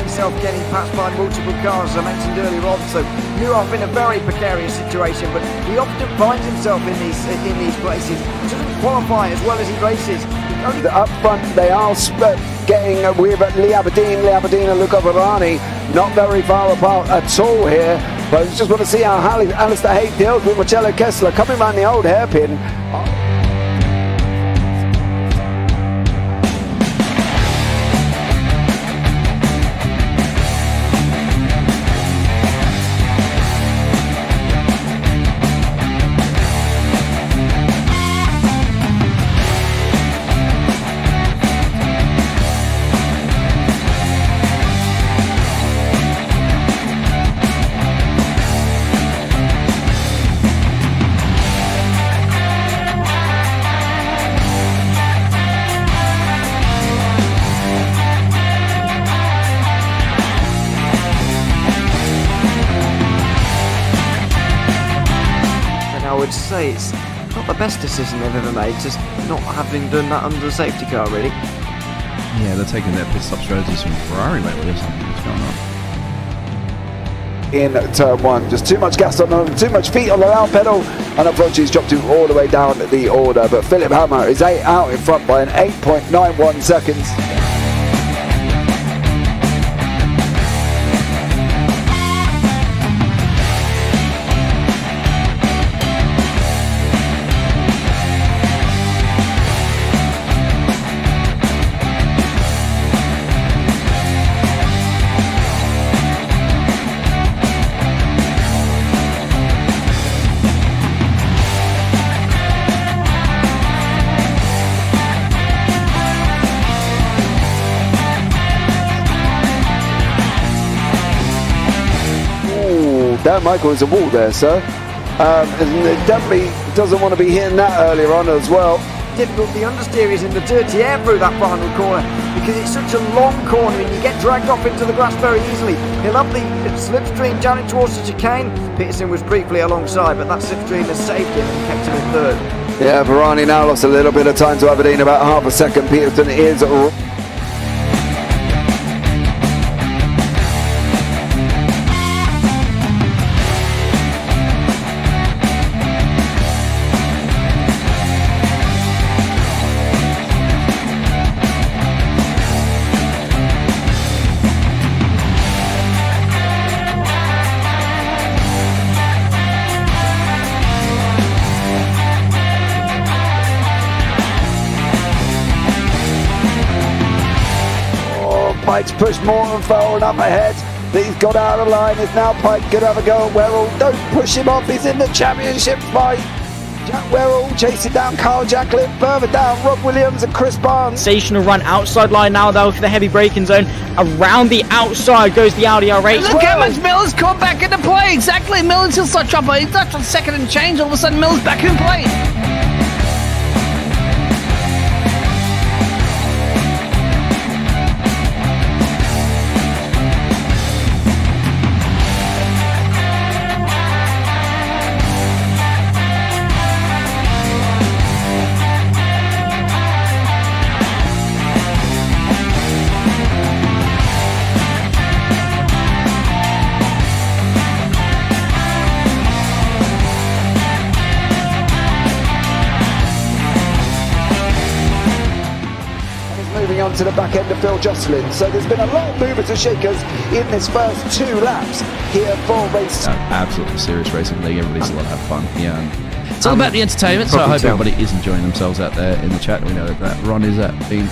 himself getting passed by multiple cars, as I mentioned earlier on, so New off in a very precarious situation, but he often finds himself in these places. He doesn't qualify as well as he races. Up front, they are getting with Lee Aberdeen and Luca Varani, not very far apart at all here. But I just want to see how Alistair Haig deals with Marcello Kessler coming around the old hairpin. I would say it's not the best decision they've ever made, just not having done that under the safety car, really. Yeah, they're taking their pit stop strategies from Ferrari lately or something. What's going on? In turn one, just too much gas on them, too much feet on the loud pedal, and unfortunately he's dropped him all the way down the order. But Philip Hammer is out in front by an 8.91 seconds. Dan Michael is a wall there, sir. And definitely doesn't want to be hitting that earlier on as well. Difficult, the understeer is in the dirty air through that final corner because it's such a long corner and you get dragged off into the grass very easily. He'll have the slipstream down towards the chicane. Peterson was briefly alongside, but that slipstream has saved him and kept him in third. Yeah, Varani now lost a little bit of time to Aberdeen, about half a second. Peterson is Pike's pushed more and forward up ahead. He's got out of line. Is now Pike going to have a go at Werrell? Don't push him off. He's in the championship fight. Jack Werrell chasing down Carl Jacklin. Further down, Rob Williams and Chris Barnes. Sensational run outside line now though for the heavy braking zone. Around the outside goes the Audi R8. Look how much Miller's come back into play. Exactly. Miller's still such up. He's left on second and change. All of a sudden Miller's back in play. On to the back end of Phil Jocelyn. So there's been a lot of movers and shakers in this first 2 laps here for race. Absolutely serious racing league. Everybody's allowed to have fun. Yeah, it's all about the entertainment. So I hope everybody is enjoying themselves out there in the chat. We know that Ron is been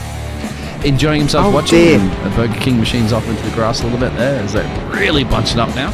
enjoying himself watching. And Burger King machines off into the grass a little bit there as they're really bunching up now.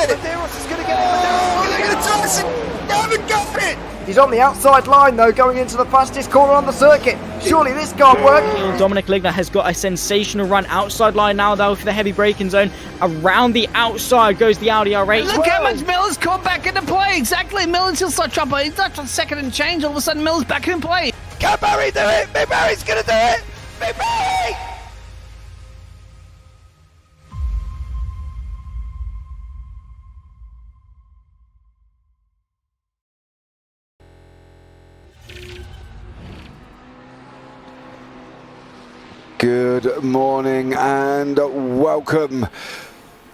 it. Medeiros is going to get it. He's on the outside line though, going into the fastest corner on the circuit. Surely this can't work. Dominic Ligner has got a sensational run outside line now though for the heavy braking zone. Around the outside goes the Audi R8. Look how much Miller's caught back into play. Exactly. Miller's still slot chopper. He's not on second and change. All of a sudden, Miller's back in play. Can Barry do it? Big Barry's going to do it. Big Barry! Good morning and welcome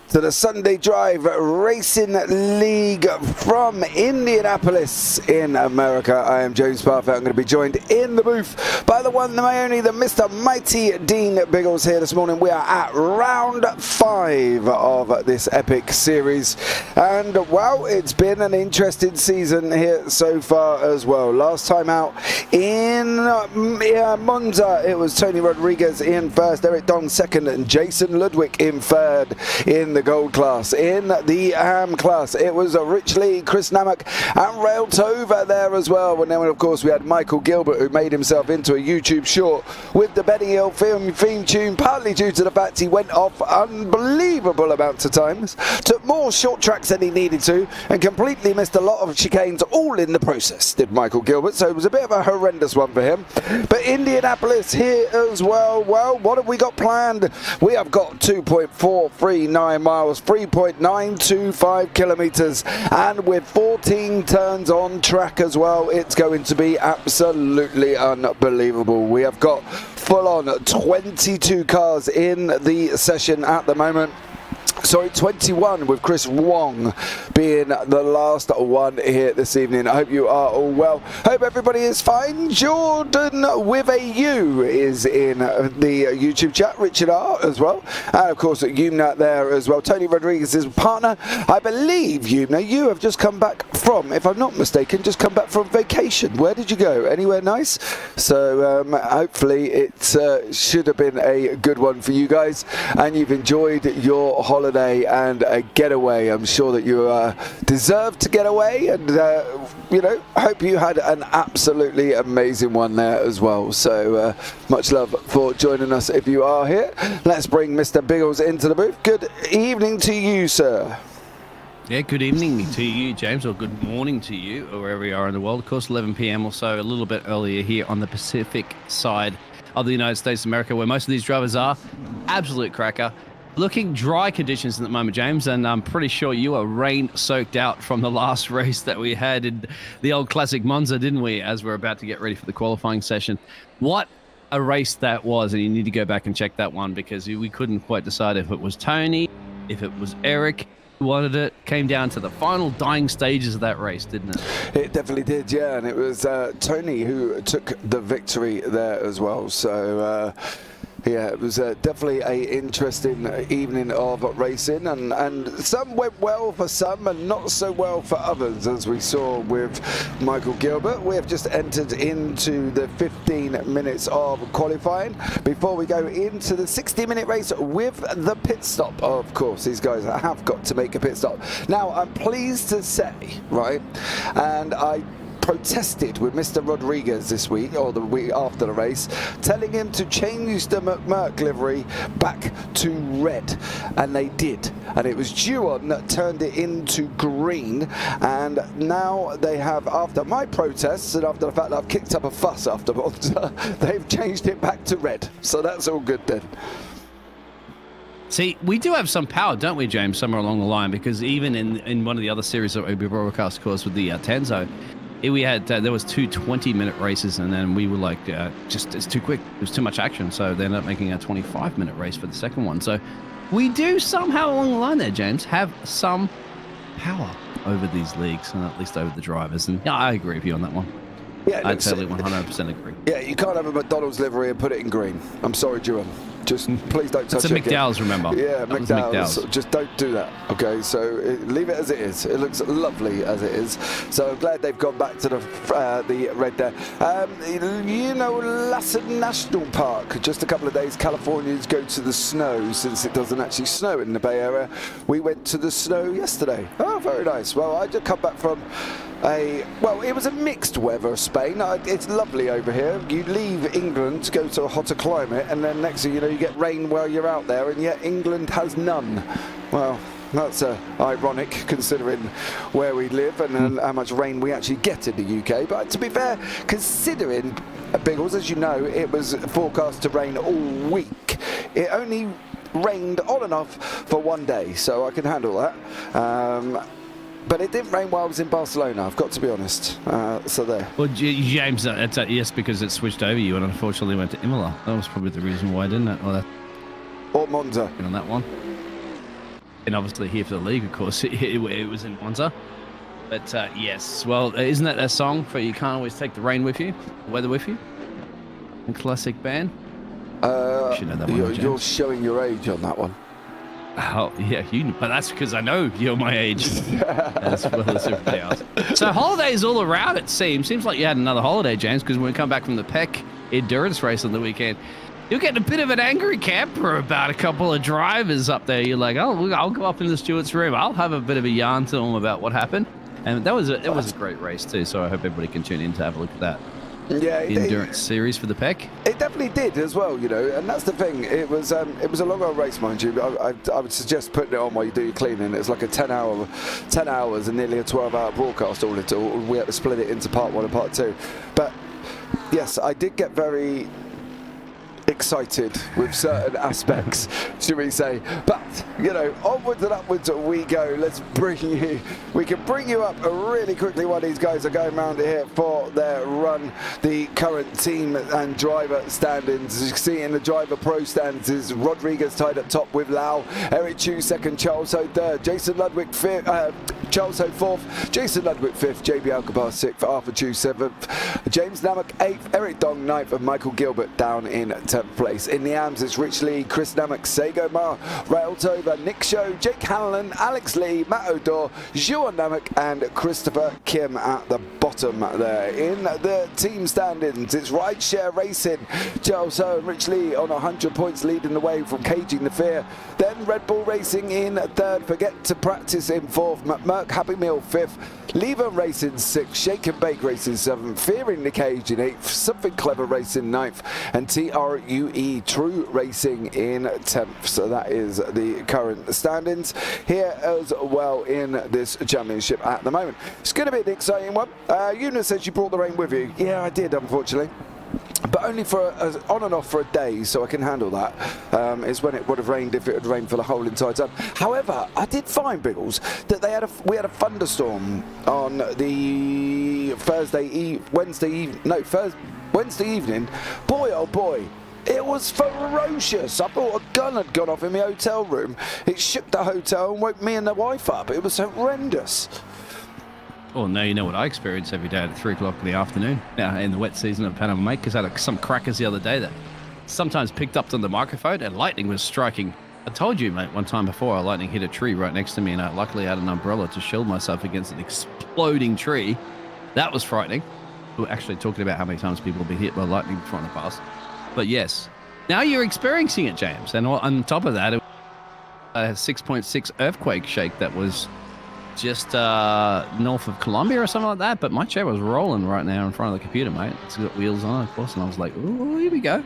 to the Sunday Drive Racing League from Indianapolis in America. I am James Parfitt. I'm going to be joined in the booth by the one, the only, the Mr. Mighty Dean Biggles here this morning. We are at round 5 of this epic series. And, well, it's been an interesting season here so far as well. Last time out in Monza, it was Tony Rodriguez in first, Eric Dong second, and Jason Ludwig in third in the gold class. In the AM class, it was Rich Lee, Chris Namak and Rail Tova there as well. And then, of course, we had Michael Gilbert, who made himself into a YouTube short with the Benny Hill theme tune, partly due to the fact he went off unbelievable amounts of times, took more short tracks than he needed to, and completely missed a lot of chicanes all in the process, did Michael Gilbert. So it was a bit of a horrendous one for him. But Indianapolis here as well. Well, what have we got planned? We have got 2.439 miles, 3.925 kilometers, and with 14 turns on track as well. It's going to be absolutely unbelievable. We have got full on 22 cars in the session at the moment. Sorry, 21, with Chris Wong being the last one here this evening. I hope you are all well. Hope everybody is fine. Jordan with a U is in the YouTube chat. Richard R as well. And of course, Yumna there as well. Tony Rodriguez's partner. I believe, Yumna, you have just come back from, if I'm not mistaken, just come back from vacation. Where did you go? Anywhere nice? So hopefully it should have been a good one for you guys, and you've enjoyed your holiday and a getaway. I'm sure that you deserve to get away, and you know, hope you had an absolutely amazing one there as well. So much love for joining us if you are here. Let's bring Mr. Biggles into the booth. Good evening to you, sir. Yeah, good evening to you, James, or good morning to you, or wherever you are in the world. Of course, 11 p.m. or so, a little bit earlier here on the Pacific side of the United States of America, where most of these drivers are. Absolute cracker. Looking dry conditions at the moment, James, and I'm pretty sure you are rain-soaked out from the last race that we had in the old classic Monza, didn't we, as we're about to get ready for the qualifying session. What a race that was, and you need to go back and check that one, because we couldn't quite decide if it was Tony, if it was Eric who wanted it. Came down to the final dying stages of that race, didn't it? It definitely did, yeah, and it was Tony who took the victory there as well. So yeah, it was definitely an interesting evening of racing, and some went well for some and not so well for others, as we saw with Michael Gilbert. We have just entered into the 15 minutes of qualifying before we go into the 60-minute race with the pit stop. Of course, these guys have got to make a pit stop. Now, I'm pleased to say, right, and I protested with Mr. Rodriguez this week, or the week after the race, telling him to change the McMurk livery back to red, and they did, and it was Juon that turned it into green. And now they have, after my protests and after the fact that I've kicked up a fuss afterwards, they've changed it back to red, so that's all good then. See, we do have some power, don't we, James, somewhere along the line, because even in one of the other series that we broadcast, of course, with the Tenzo, we had there was 2 20-minute races, and then we were like, just it's too quick. There's too much action, so they ended up making a 25-minute race for the second one. So we do somehow along the line there, James, have some power over these leagues, and at least over the drivers. And yeah, I agree with you on that one. Yeah, I totally 100% agree. Yeah, you can't have a McDonald's livery and put it in green. I'm sorry, Juan. Just please don't touch It's a it again. McDowell's, remember? Yeah, That was a McDowell's. Just don't do that, okay? So leave it as it is. It looks lovely as it is. So I'm glad they've gone back to the red there. You know, Lassen National Park, just a couple of days, Californians go to the snow since it doesn't actually snow in the Bay Area. We went to the snow yesterday. Oh, very nice. Well, I just come back from it was a mixed weather Spain. It's lovely over here. You leave England to go to a hotter climate, and then next thing you know, you get rain while you're out there, and yet England has none. Well, that's ironic considering where we live and how much rain we actually get in the UK. But to be fair, considering Biggles, as you know, it was forecast to rain all week. It only rained on and off for one day, so I can handle that. But it didn't rain while I was in Barcelona, I've got to be honest. So there. Well, James, yes, because it switched over you and unfortunately went to Imola. That was probably the reason why, didn't it? Or Monza. On that one. And obviously here for the league, of course, it was in Monza. But yes, well, isn't that a song for You Can't Always Take the Rain With You, the Weather With You? A classic band. You should know that one, you're showing your age on that one. Oh, yeah, but that's because I know you're my age as well as everybody else. So holidays all around, it seems. Seems like you had another holiday, James, because when we come back from the PEC endurance race on the weekend, you're getting a bit of an angry camper about a couple of drivers up there. You're like, oh, I'll go up in the stewards' room. I'll have a bit of a yarn to them about what happened. And it was a great race too, so I hope everybody can tune in to have a look at that. Yeah, endurance series for the PEC. It definitely did as well, you know, and that's the thing. It was a long old race, mind you. I would suggest putting it on while you do your cleaning. It's like a 10 hours and nearly a 12-hour broadcast all in all. We had to split it into part 1 and part 2. But yes, I did get very excited with certain aspects, should we say, but you know, onwards and upwards we go. We can bring you up really quickly while these guys are going round here for their run. The current team and driver standings, as you can see in the driver pro standings, is Rodriguez tied at top with Lau, Eric Chu second, Charles Ho third, Jason Ludwig fifth, Charles Ho fourth, Jason Ludwig fifth, JB Alcabar sixth, Arthur Chu seventh, James Namak eighth, Eric Dong ninth, and Michael Gilbert down in 10th place. In the AMS, it's Rich Lee, Chris Namak, Sego Ma, Rael Tover, Nick Show, Jake Hanlon, Alex Lee, Matt O'Dore, Juan Namak, and Christopher Kim at the bottom there. In the team standings, it's Rideshare Racing, Charles Ho and Rich Lee on 100 points leading the way from Caging the Fear. Then Red Bull Racing in third, Forget to Practice in fourth, McMurk Happy Meal fifth, Lever Racing sixth, Shake and Bake Racing seventh, Fearing the Cage in eighth, Something Clever Racing ninth, and TRUE True Racing in 10th. So that is the current standings here as well in this championship at the moment. It's going to be an exciting one. Eunice says you brought the rain with you. Yeah, I did, unfortunately. But only for on and off for a day, so I can handle that. Is when it would have rained if it had rained for the whole entire time. However, I did find, Biggles, that we had a thunderstorm on the Wednesday evening. Boy, oh boy. It was ferocious. I thought a gun had gone off in my hotel room. It shook the hotel and woke me and the wife up. It was horrendous. Well, now you know what I experience every day at 3 o'clock in the afternoon in the wet season of Panama, mate, because I had some crackers the other day that sometimes picked up on the microphone and lightning was striking. I told you, mate, one time before, a lightning hit a tree right next to me, and I luckily had an umbrella to shield myself against an exploding tree. That was frightening. We were actually talking about how many times people have been hit by lightning before in the past. But yes, now you're experiencing it, James. And on top of that, it was a 6.6 earthquake shake that was just north of Colombia or something like that. But my chair was rolling right now in front of the computer, mate. It's got wheels on, of course. And I was like, oh, here we go.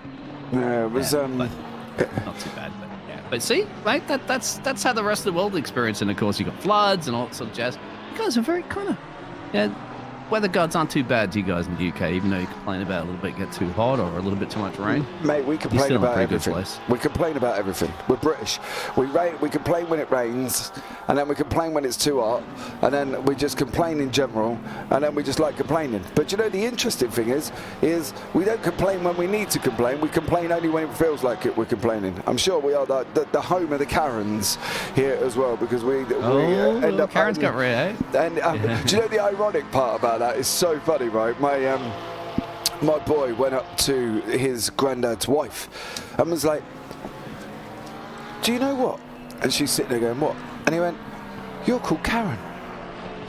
Yeah, it was... not too bad, but yeah. But see, mate, that's how the rest of the world experience. And of course, you got floods and all that sort of jazz. You guys are very kind of... Yeah, weather gods aren't too bad to you guys in the UK, even though you complain about a little bit get too hot or a little bit too much rain. Mate, we complain about everything. We complain about everything. We're British. We complain when it rains, and then we complain when it's too hot, and then we just complain in general, and then we just like complaining. But you know, the interesting thing is we don't complain when we need to complain. We complain only when it feels like it. We're complaining. I'm sure we are the home of the Karens here as well, because we end up. Karens got red, eh? And do you know the ironic part about that? It's so funny, right? My boy went up to his granddad's wife and was like, do you know what? And she's sitting there going, what? And he went, you're called Karen.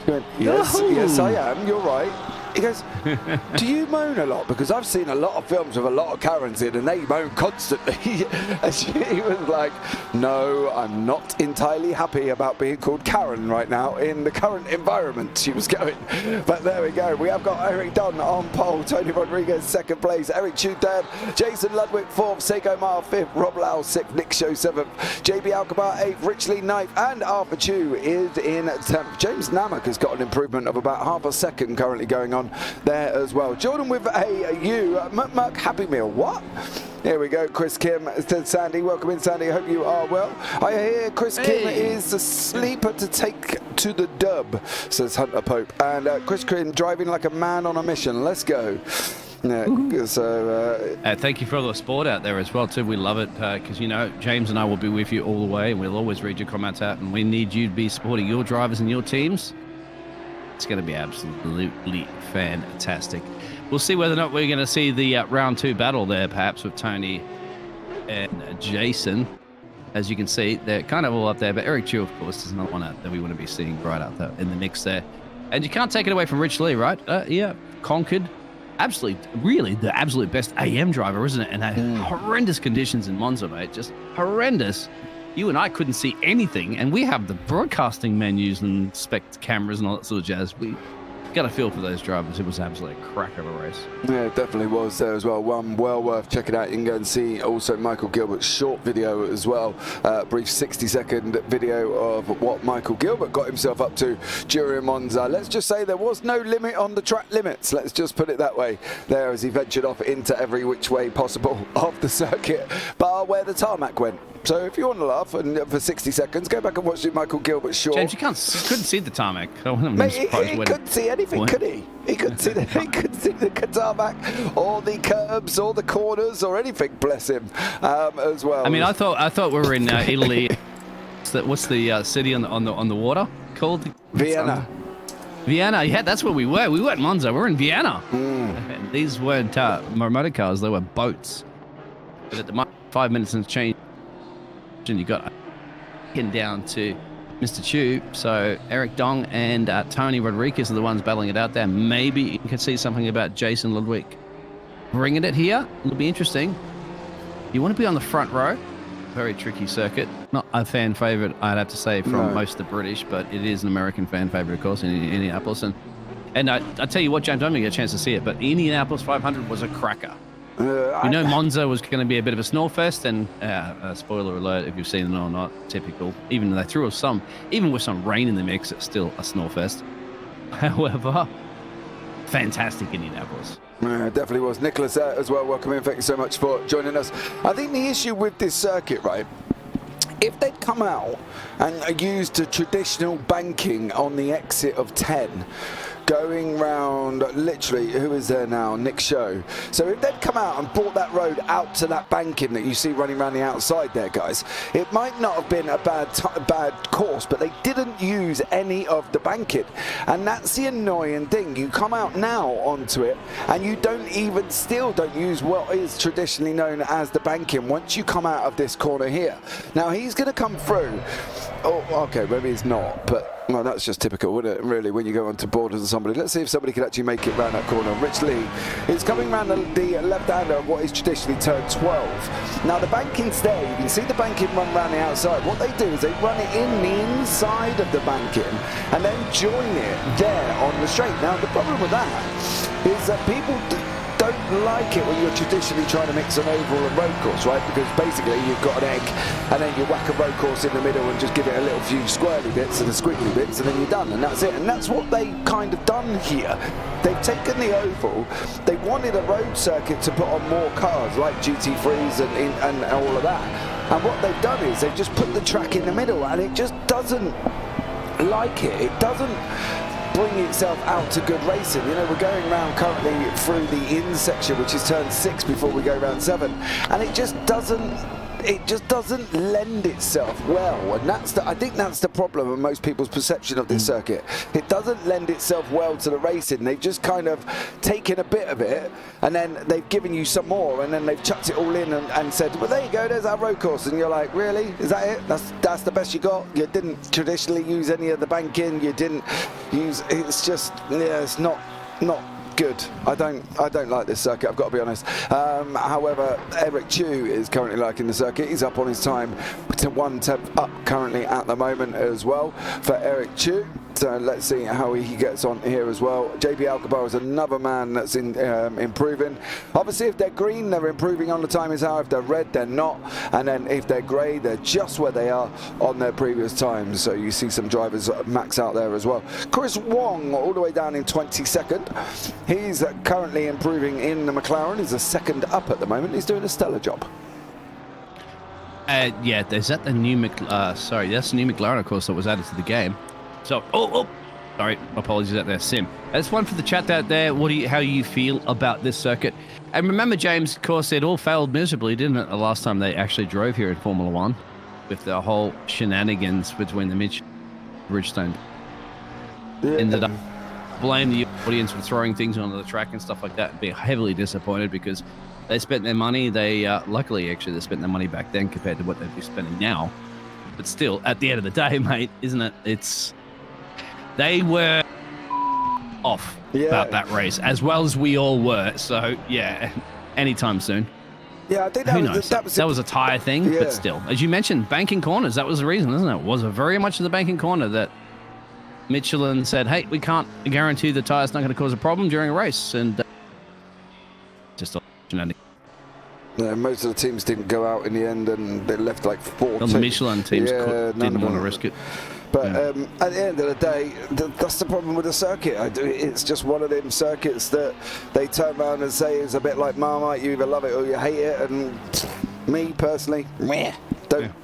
She went, yes, I am, you're right. He goes, do you moan a lot? Because I've seen a lot of films with a lot of Karens in and they moan constantly. And he was like, no, I'm not entirely happy about being called Karen right now in the current environment, she was going. But there we go. We have got Eric Dunn on pole, Tony Rodriguez second place, Eric Chu third, Jason Ludwig fourth, Seiko Mile fifth, Rob Lau sixth, Nick Show seventh, JB Alcabar eighth, Rich Lee ninth, and Arthur Chu is in 10th. James Namak has got an improvement of about half a second currently going on there as well. Jordan with a U, Muck Happy Meal, what? Here we go, Chris Kim said Sandy, welcome in Sandy, I hope you are well. I hear Chris Kim is the sleeper to take to the dub, says Hunter Pope. And Chris Kim driving like a man on a mission, let's go. Yeah, so thank you for all the support out there as well too. We love it because you know James and I will be with you all the way and we'll always read your comments out and we need you to be supporting your drivers and your teams. It's going to be absolutely fantastic. We'll see whether or not we're going to see the round 2 battle there, perhaps with Tony and Jason. As you can see, they're kind of all up there, but Eric Chu, of course, is another one out that we want to be seeing right out there in the mix there. And you can't take it away from Rich Lee, right? Yeah, conquered. Absolutely, really the absolute best AM driver, isn't it? And horrendous conditions in Monza, mate. Just horrendous. You and I couldn't see anything, and we have the broadcasting menus and spec cameras and all that sort of jazz. We got a feel for those drivers. It was absolutely a crack of a race. Yeah, it definitely was there as well. One well worth checking out. You can go and see also Michael Gilbert's short video as well. Brief 60-second video of what Michael Gilbert got himself up to during Monza. Let's just say there was no limit on the track limits. Let's just put it that way there as he ventured off into every which way possible of the circuit, bar where the tarmac went. So if you want to laugh and for 60 seconds, go back and watch Michael Gilbert's short. James, you couldn't see the tarmac. Mate, he couldn't see anything, could he? He couldn't see the tarmac or the curbs or the corners or anything. Bless him, as well. I mean, I thought we were in Italy. What's the city on the water called? Vienna. Vienna, yeah, that's where we were. We weren't Monza. We're in Vienna. And these weren't motor cars; they were boats. But at the 5 minutes and change. And you got down to Mr. Chu. So Eric Dong and Tony Rodriguez are the ones battling it out there. Maybe you can see something about Jason Ludwig bringing it here. It'll be interesting. You want to be on the front row. Very tricky circuit. Not a fan favorite, I'd have to say, from most of the British, but it is an American fan favorite, of course, in Indianapolis. And I tell you what, James, I didn't get a chance to see it, but Indianapolis 500 was a cracker. We know Monza was going to be a bit of a snowfest, and spoiler alert if you've seen it or not, typical. Even though they threw us even with some rain in the mix, it's still a snowfest. However, fantastic Indianapolis. Definitely was. Nicholas as well, welcome in. Thank you so much for joining us. I think the issue with this circuit, right, if they'd come out and used the traditional banking on the exit of 10, going round, literally, who is there now? Nick Show. So if they'd come out and brought that road out to that banking that you see running around the outside there, guys, it might not have been a bad course, but they didn't use any of the banking. And that's the annoying thing. You come out now onto it, and you don't use what is traditionally known as the banking once you come out of this corner here. Now, he's going to come through. Oh, okay, maybe he's not, but well, that's just typical, isn't it, really, when you go onto borders and somebody. Let's see if somebody can actually make it round that corner. Rich Lee is coming round the left-hander of what is traditionally turn 12. Now, the banking's there. You can see the banking run round the outside. What they do is they run it in the inside of the banking and then join it there on the straight. Now, the problem with that is that people don't like it when you're traditionally trying to mix an oval and road course, right? Because basically you've got an egg and then you whack a road course in the middle and just give it a little few squirrely bits and the squiggly bits and then you're done, and that's it. And that's what they kind of done here. They've taken the oval, they wanted a road circuit to put on more cars like GT3s and all of that. And what they've done is they've just put the track in the middle, and it just doesn't like it. It doesn't bring itself out to good racing. You know, we're going round currently through the in section, which is turn 6 before we go round 7, and it just doesn't it just doesn't lend itself well, and I think that's the problem of most people's perception of this circuit. It doesn't lend itself well to the racing. They've just kind of taken a bit of it, and then they've given you some more, and then they've chucked it all in and said, well, there you go, there's our road course, and you're like, really? Is that it? That's the best you got? You didn't traditionally use any of the banking, you didn't use, it's just, yeah, it's not good. I don't like this circuit, I've got to be honest. However, Eric Chu is currently liking the circuit. He's up on his time to 1 tenth up currently at the moment as well for Eric Chu. So let's see how he gets on here as well. JB Alcabar is another man that's improving. Obviously, if they're green, they're improving on the time is how. If they're red, they're not. And then if they're grey, they're just where they are on their previous times. So you see some drivers max out there as well. Chris Wong, all the way down in 22nd. He's currently improving in the McLaren. He's a second up at the moment. He's doing a stellar job. Yeah, is that the new sorry, that's the new McLaren, of course, that was added to the game. So, sorry, apologies out there, Sim. There's one for the chat out there. How you feel about this circuit? And remember, James, of course, it all failed miserably, didn't it, the last time they actually drove here in Formula One, with the whole shenanigans between the Mitch Bridgestone. Yeah. Ended up blame the audience for throwing things onto the track and stuff like that, and being heavily disappointed because they spent their money. They luckily, actually, they spent their money back then compared to what they'd be spending now. But still, at the end of the day, mate, isn't it? They were off about that race, as well as we all were. So, yeah, anytime soon. Yeah, I think that was a tyre thing, but still. As you mentioned, banking corners, that was the reason, isn't it? It was very much of the banking corner that Michelin said, hey, we can't guarantee the tyre's not going to cause a problem during a race. And just shenanigans. Yeah, most of the teams didn't go out in the end, and they left like 4. The Michelin teams didn't want to risk it. But at the end of the day, that's the problem with the circuit. It's just one of them circuits that they turn around and say is a bit like Marmite. You either love it or you hate it. And me personally,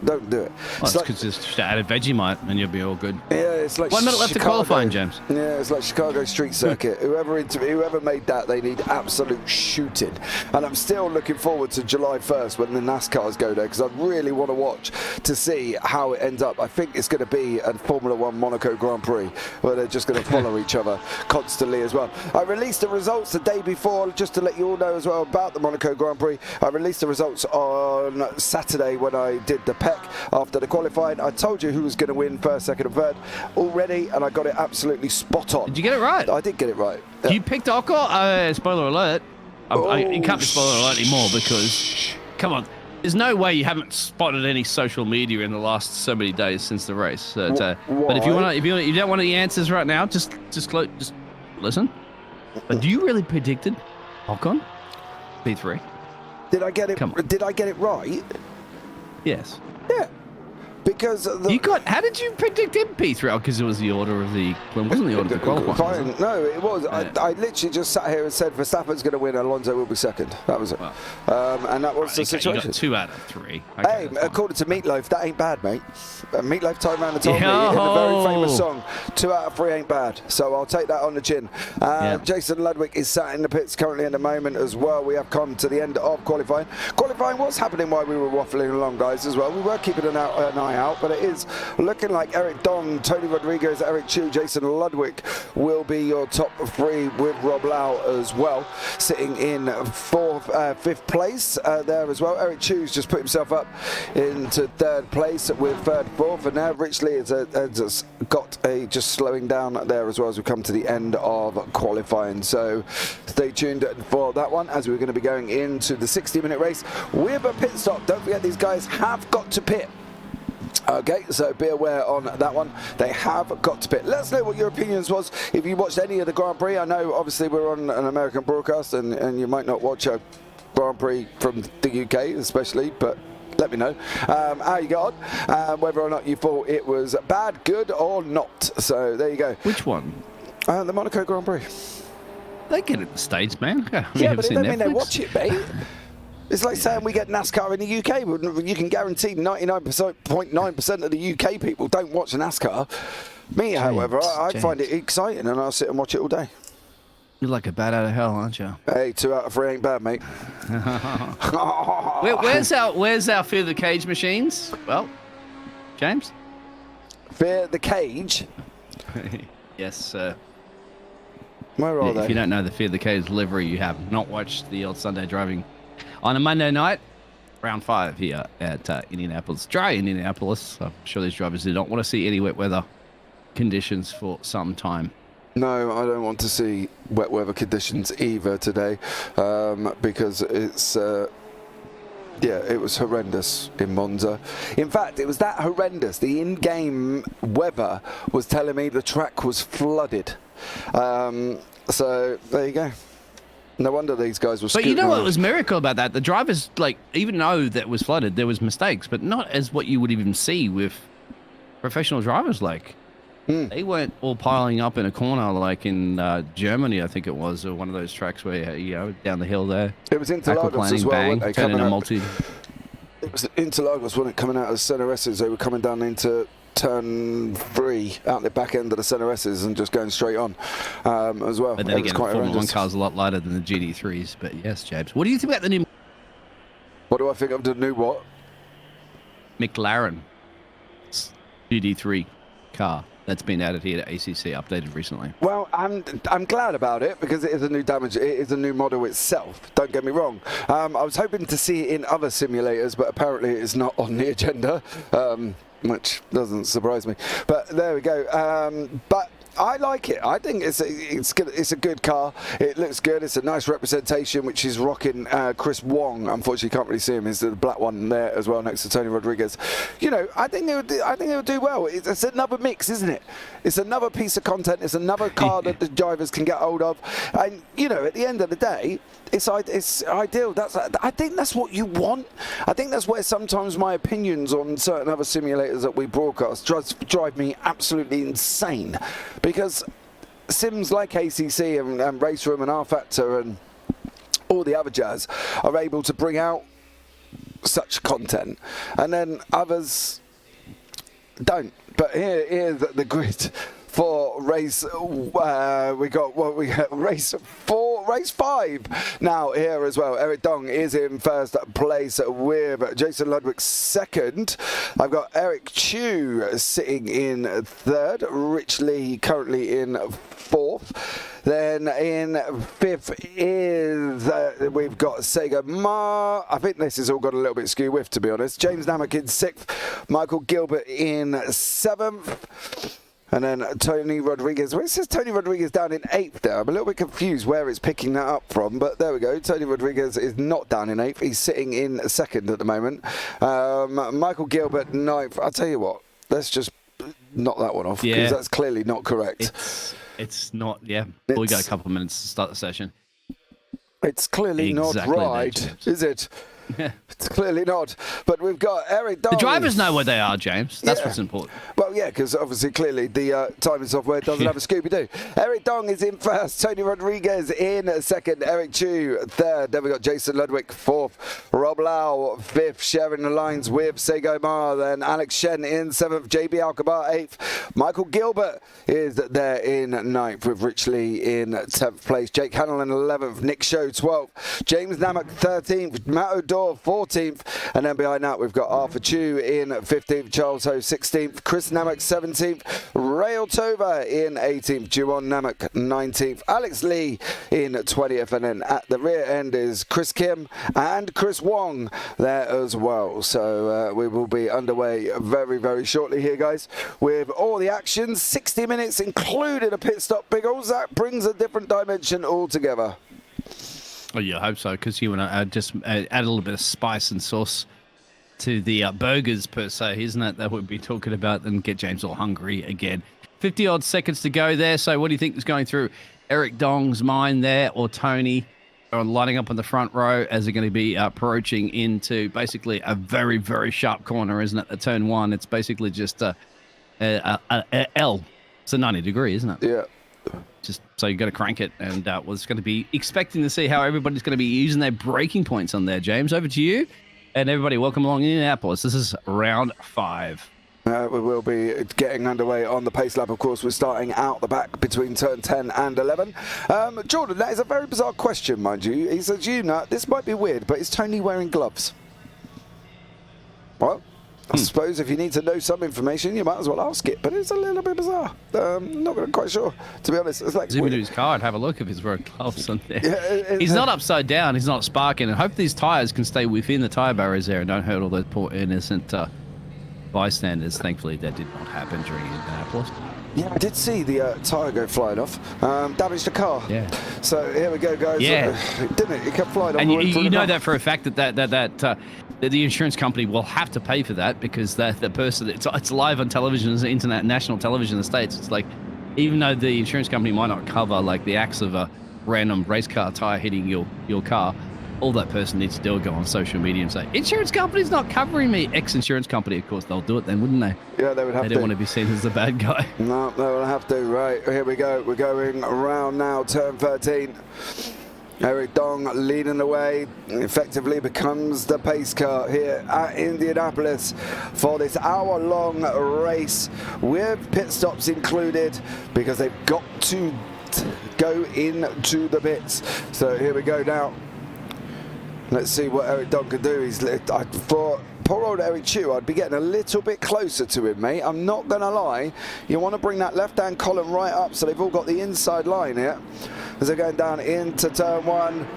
don't do it. Well, it's because just added Vegemite and you'll be all good. Yeah, it's like 1 minute left to qualifying, James. Yeah, it's like Chicago Street Circuit. Whoever made that, they need absolute shooting. And I'm still looking forward to July 1st when the NASCARs go there, because I really want to watch to see how it ends up. I think it's going to be a Formula One Monaco Grand Prix where they're just going to follow each other constantly as well. I released the results the day before, just to let you all know as well about the Monaco Grand Prix. I released the results on Saturday when I did the PEC after the qualifying. I told you who was going to win first, second and third already, and I got it absolutely spot on. Did you get it right? I did get it right. You picked Ocon? Spoiler alert. You can't be spoiler alert anymore because, come on, there's no way you haven't spotted any social media in the last so many days since the race. So but if you don't want the answers right now, just listen. But do you really predicted Ocon P3? Did I get it? Did I get it right? Yes. Yeah. Because how did you predict him P3? Because it was the order of the. Well, it wasn't the order of the qualifying. No, it was. Yeah. I literally just sat here and said Verstappen's going to win. Alonso will be second. That was it. Well, and that was the situation. You got 2 out of 3. Okay, hey, according to Meatloaf, that ain't bad, mate. Meatloaf time around the top in a very famous song. 2 out of 3 ain't bad. So I'll take that on the chin. Jason Ludwig is sat in the pits currently at the moment as well. We have come to the end of qualifying. Qualifying was happening while we were waffling along, guys, as well. We were keeping an eye out, but it is looking like Eric Dong, Tony Rodriguez, Eric Chu, Jason Ludwig will be your top 3 with Rob Lau as well, sitting in 5th place there as well. Eric Chu's just put himself up into 3rd place with 3rd, 4th, and now Rich Lee has got just slowing down there as well as we come to the end of qualifying. So stay tuned for that one as we're going to be going into the 60-minute race with a pit stop. Don't forget, these guys have got to pit. Okay, so be aware on that one. They have got to pit. Let us know what your opinions was if you watched any of the Grand Prix. I know, obviously, we're on an American broadcast, and you might not watch a Grand Prix from the UK, especially, but let me know how you got on, whether or not you thought it was bad, good, or not. So there you go. Which one? The Monaco Grand Prix. They get it in the States, man. Yeah, but it doesn't mean they watch it, mate. It's like saying we get NASCAR in the UK. You can guarantee 99.9% of the UK people don't watch NASCAR. Me, however, I find it exciting and I'll sit and watch it all day. You're like a bat out of hell, aren't you? Hey, 2 out of 3 ain't bad, mate. Where's our Fear the Cage machines? Well, James? Fear the Cage? Yes, sir. Where are they? If you don't know the Fear the Cage livery, you have not watched the old Sunday driving on a Monday night. Round 5 here at Indianapolis. Dry Indianapolis. I'm sure these drivers do not want to see any wet weather conditions for some time. No, I don't want to see wet weather conditions either today, because it's, it was horrendous in Monza. In fact, it was that horrendous. The in-game weather was telling me the track was flooded. So there you go. No wonder these guys were But you know scooting what around. was miracle about that? The drivers, even though that was flooded, there was mistakes, but not as what you would even see with professional drivers. They weren't all piling up in a corner like in Germany, I think it was, or one of those tracks where, down the hill there. It was Interlagos as well, bang, weren't they? turning Coming a out- multi. It was Interlagos, wasn't it? Coming out of center S's, they were coming down into turn 3 out the back end of the center S's and just going straight on as well. But then It was again, the quite Formula 1 horrendous. car's a lot lighter than the GT3s. But yes, James. What do you think about the new What do I think of the new what? McLaren GT3 car that's been added here to ACC, updated recently? Well, I'm glad about it because it is a new damage. It is a new model itself. Don't get me wrong. I was hoping to see it in other simulators, but apparently it's not on the agenda, which doesn't surprise me. But there we go. But I like it. I think it's a good car. It looks good. It's a nice representation, which is rocking Chris Wong. Unfortunately, can't really see him. He's the black one there as well, next to Tony Rodriguez. I think it would do well. It's another mix, isn't it? It's another piece of content. It's another car that the drivers can get hold of. And at the end of the day, it's ideal. I think that's what you want. I think that's where sometimes my opinions on certain other simulators that we broadcast drive me absolutely insane. Because sims like ACC and Race Room and R Factor and all the other jazz are able to bring out such content, and then others don't. But here's the grid for race. We got race 4, race 5 now here as well. Eric Dong is in first place with Jason Ludwig second. I've got Eric Chu sitting in third. Rich Lee currently in fourth. Then in fifth is we've got Sega Ma. I think this has all got a little bit skew with, to be honest. James Namack in sixth. Michael Gilbert in seventh. And then Tony Rodriguez. Well, it says Tony Rodriguez down in 8th there. I'm a little bit confused where it's picking that up from, but there we go. Tony Rodriguez is not down in 8th. He's sitting in 2nd at the moment. Michael Gilbert 9th. I'll tell you what, let's just knock that one off, because that's clearly not correct. It's not, we got a couple of minutes to start the session. It's clearly Exactly not right, that, is it? Yeah. It's clearly not. But we've got Eric Dong. The drivers know where they are, James. That's what's important. Well, yeah, because obviously, clearly, the timing software doesn't have a Scooby-Doo. Eric Dong is in first. Tony Rodriguez in second. Eric Chu third. Then we got Jason Ludwig fourth. Rob Lau fifth. Sharing the lines with Sego Ma. Then Alex Shen in seventh. JB Alcabar eighth. Michael Gilbert is there in ninth with Rich Lee in 10th place. Jake Hannell in 11th. Nick Show 12th. James Namack 13th. Matt O'Donnell 14th, and then behind that we've got Arthur Chu in 15th, Charles Ho 16th, Chris Namack 17th, Ray Tova in 18th, Juwon Namack 19th, Alex Lee in 20th, and then at the rear end is Chris Kim and Chris Wong there as well. So we will be underway very, very shortly here, guys, with all the action. 60 minutes including a pit stop, Biggles. That brings a different dimension altogether. Oh, yeah, I hope so, because you want to just add a little bit of spice and sauce to the burgers, per se, isn't it, that we'll be talking about, and get James all hungry again. 50-odd seconds to go there, so what do you think is going through Eric Dong's mind there, or Tony, are lining up on the front row as they're going to be approaching into basically a very, very sharp corner, isn't it, at turn 1? It's basically just a L. It's a 90 degree, isn't it? Yeah. Just so you've got to crank it, and was going to be expecting to see how everybody's going to be using their braking points on there. James, over to you, and everybody, welcome along in Indianapolis. This is round 5. We will be getting underway on the pace lap. Of course, we're starting out the back between turn 10 and 11. Jordan, that is a very bizarre question, mind you. He says, this might be weird, but is Tony wearing gloves? Well, I suppose if you need to know some information, you might as well ask it, but it's a little bit bizarre. Not really quite sure, to be honest. It's like zoom into his car and have a look if he's wearing gloves on there. Yeah, he's not upside down, he's not sparking, and hope these tyres can stay within the tyre barriers there and don't hurt all those poor innocent bystanders. Thankfully, that did not happen during Indianapolis. Yeah, I did see the tyre go flying off. Damaged the car. Yeah. So here we go, guys. Yeah. Didn't it? It kept flying off. And you know that for a fact that the insurance company will have to pay for that because the person, it's live on television, it's internet, national television in the States. It's like, even though the insurance company might not cover like the acts of a random race car tyre hitting your car, all that person needs to do is go on social media and say, insurance company's not covering me. Ex-insurance company, of course, they'll do it then, wouldn't they? Yeah, they would have to. They don't want to be seen as the bad guy. No, they will have to. Right, here we go. We're going around now, turn 13. Eric Dong leading the way, effectively becomes the pace car here at Indianapolis for this hour-long race with pit stops included because they've got to go into the pits. So here we go now. Let's see what Eric Dong can do. For poor old Eric Chu, I'd be getting a little bit closer to him, mate. I'm not going to lie. You want to bring that left-hand column right up so they've all got the inside line here. As they're going down into turn 1.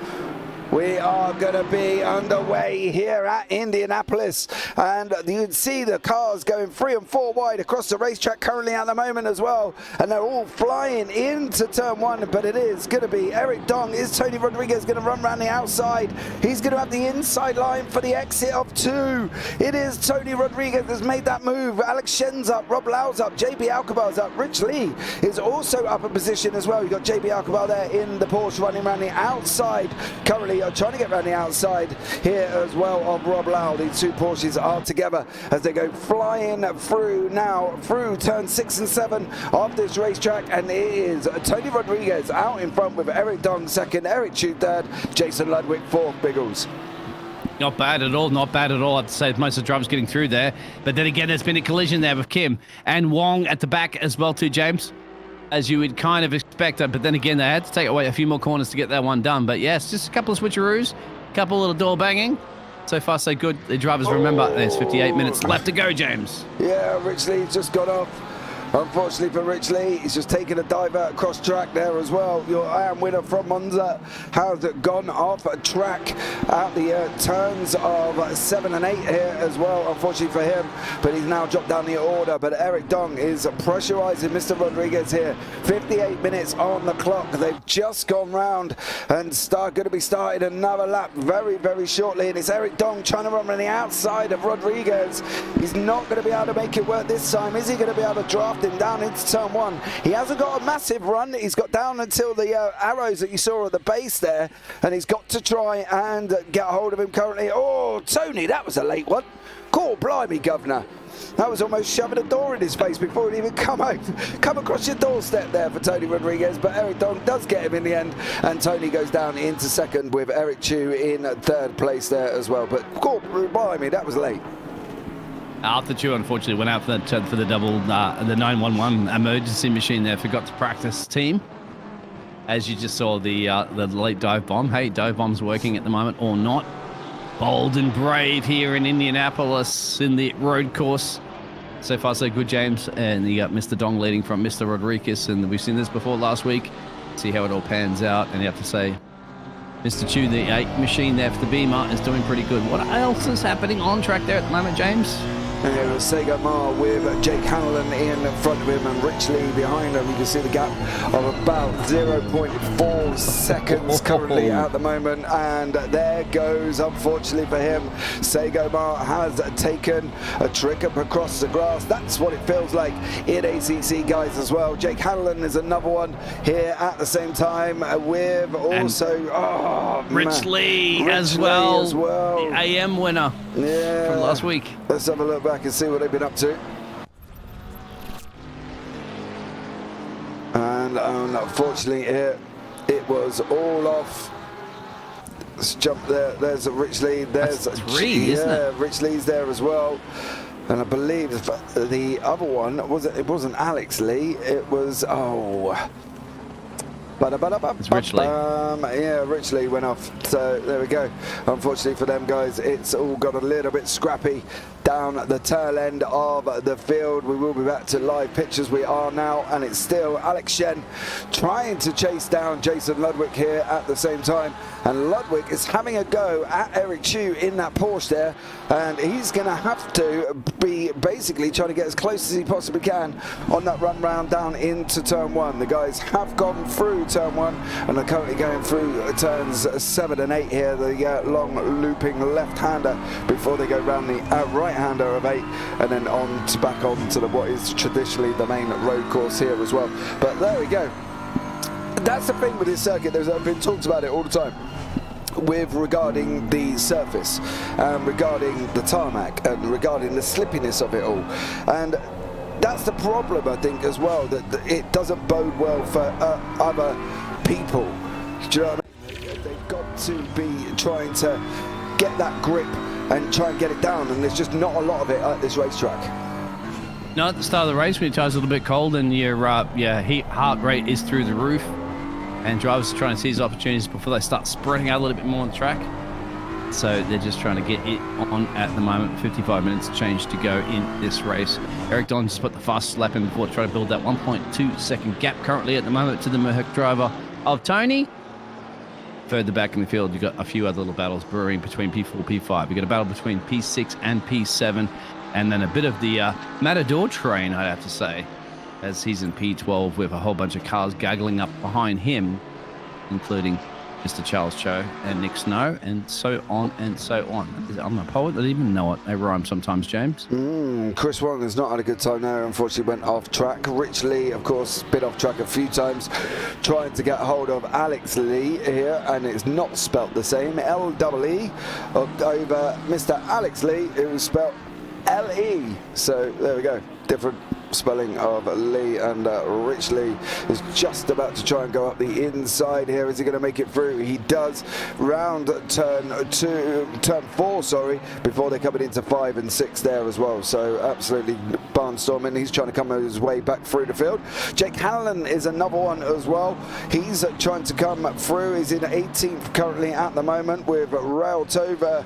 We are going to be underway here at Indianapolis, and you can see the cars going 3 and 4 wide across the racetrack currently at the moment as well, and they're all flying into turn 1, but it is going to be Eric Dong. Is Tony Rodriguez going to run around the outside? He's going to have the inside line for the exit of 2. It is Tony Rodriguez has made that move. Alex Shen's up, Rob Lau's up, JB Alcabar's up, Rich Lee is also up a position as well. You've got JB Alcabar there in the Porsche running around the outside currently. Trying to get around the outside here as well of Rob Lau. These two Porsches are together as they go flying through now through turn 6 and 7 of this racetrack, and it is Tony Rodriguez out in front with Eric Dong second, Eric Chu third, Jason Ludwig fourth. Biggles. Not bad at all, not bad at all. I'd say most of the drivers getting through there, but then again there's been a collision there with Kim and Wong at the back as well too, James, as you would kind of expect. But then again, they had to take away a few more corners to get that one done. But yes, just a couple of switcheroos, a couple of little door banging. So far, so good. The drivers remember there's 58 minutes left to go, James. Yeah, Rich Lee's just got off. Unfortunately for Rich Lee, he's just taken a dive out across track there as well. Your IAM winner from Monza has gone off track out the turns of 7 and 8 here as well, unfortunately for him. But he's now dropped down the order. But Eric Dong is pressurizing Mr. Rodriguez here. 58 minutes on the clock. They've just gone round and going to be starting another lap very, very shortly. And it's Eric Dong trying to run on the outside of Rodriguez. He's not going to be able to make it work this time. Is he going to be able to draft him down into turn 1? He hasn't got a massive run. He's got down until the arrows that you saw at the base there, and he's got to try and get hold of him currently. Oh, Tony, that was a late one. Cool, blimey, governor. That was almost shoving a door in his face before he'd even come across your doorstep there for Tony Rodriguez. But Eric Dong does get him in the end, and Tony goes down into second with Eric Chu in third place there as well. But cool, blimey, that was late. Arthur Chu unfortunately went out for the double, the 911 emergency machine there. Forgot to practice team. As you just saw the late dive bomb. Hey, dive bomb's working at the moment or not. Bold and brave here in Indianapolis in the road course. So far so good, James. And you got Mr. Dong leading from Mr. Rodriguez, and we've seen this before last week. See how it all pans out, and you have to say Mr. Chu, the 8 machine there for the Beamer, is doing pretty good. What else is happening on track there at the moment, James? And here was Sega Mar with Jake Hanlon in front of him and Rich Lee behind him. You can see the gap of about 0.4 seconds currently at the moment. And there goes, unfortunately for him, Sega Mar has taken a trick up across the grass. That's what it feels like in ACC, guys, as well. Jake Hanlon is another one here at the same time with also Rich Lee as well, the AM winner from last week. Let's have a look back and see what they've been up to. And unfortunately here it was all off. Let's jump there. There's Rich Lee. There's That's 3, isn't it? Rich Lee's there as well. And I believe the other one, it wasn't Alex Lee, it was, It's Rich Lee. Yeah, Rich Lee went off. So there we go. Unfortunately for them guys, it's all got a little bit scrappy down the tail end of the field. We will be back to live pictures. We are now, and it's still Alex Shen trying to chase down Jason Ludwig here at the same time. And Ludwig is having a go at Eric Chu in that Porsche there, and he's going to have to be basically trying to get as close as he possibly can on that run round down into turn 1. The guys have gone through turn 1 and are currently going through turns 7 and 8 here, the long looping left-hander, before they go round the right-hander of 8 and then on to back on to what is traditionally the main road course here as well. But there we go. That's the thing with this circuit. There's been talked about it all the time with regarding the surface, regarding the tarmac, and regarding the slippiness of it all. And that's the problem, I think, as well, that it doesn't bode well for other people. Do you know what I mean? They've got to be trying to get that grip and try and get it down, and there's just not a lot of it at this racetrack. No, at the start of the race, when your tire's a little bit cold and your heart rate is through the roof, and drivers are trying to seize opportunities before they start spreading out a little bit more on the track. So they're just trying to get it on at the moment. 55 minutes change to go in this race. Eric Don just put the fastest lap in before trying to build that 1.2 second gap currently at the moment to the Merc driver of Tony. Further back in the field, you've got a few other little battles brewing between P4, P5. You've got a battle between P6 and P7, and then a bit of the Matador train, I'd have to say, as he's in P12 with a whole bunch of cars gaggling up behind him, including Mr. Charles Cho and Nick Snow, and so on and so on. I'm a poet, I didn't even know it. They rhyme sometimes, James. Chris Warren has not had a good time there. Unfortunately, went off track. Rich Lee, of course, been off track a few times, trying to get hold of Alex Lee here, and it's not spelt the same. L-E-E over Mr. Alex Lee, it was spelt L-E. So there we go. Different spelling of Lee, and Rich Lee is just about to try and go up the inside here. Is he going to make it through? He does. Round turn 4, sorry, before they're coming into 5 and 6 there as well. So absolutely barnstorming. He's trying to come his way back through the field. Jake Hanlon is another one as well. He's trying to come through. He's in 18th currently at the moment with Rail Tova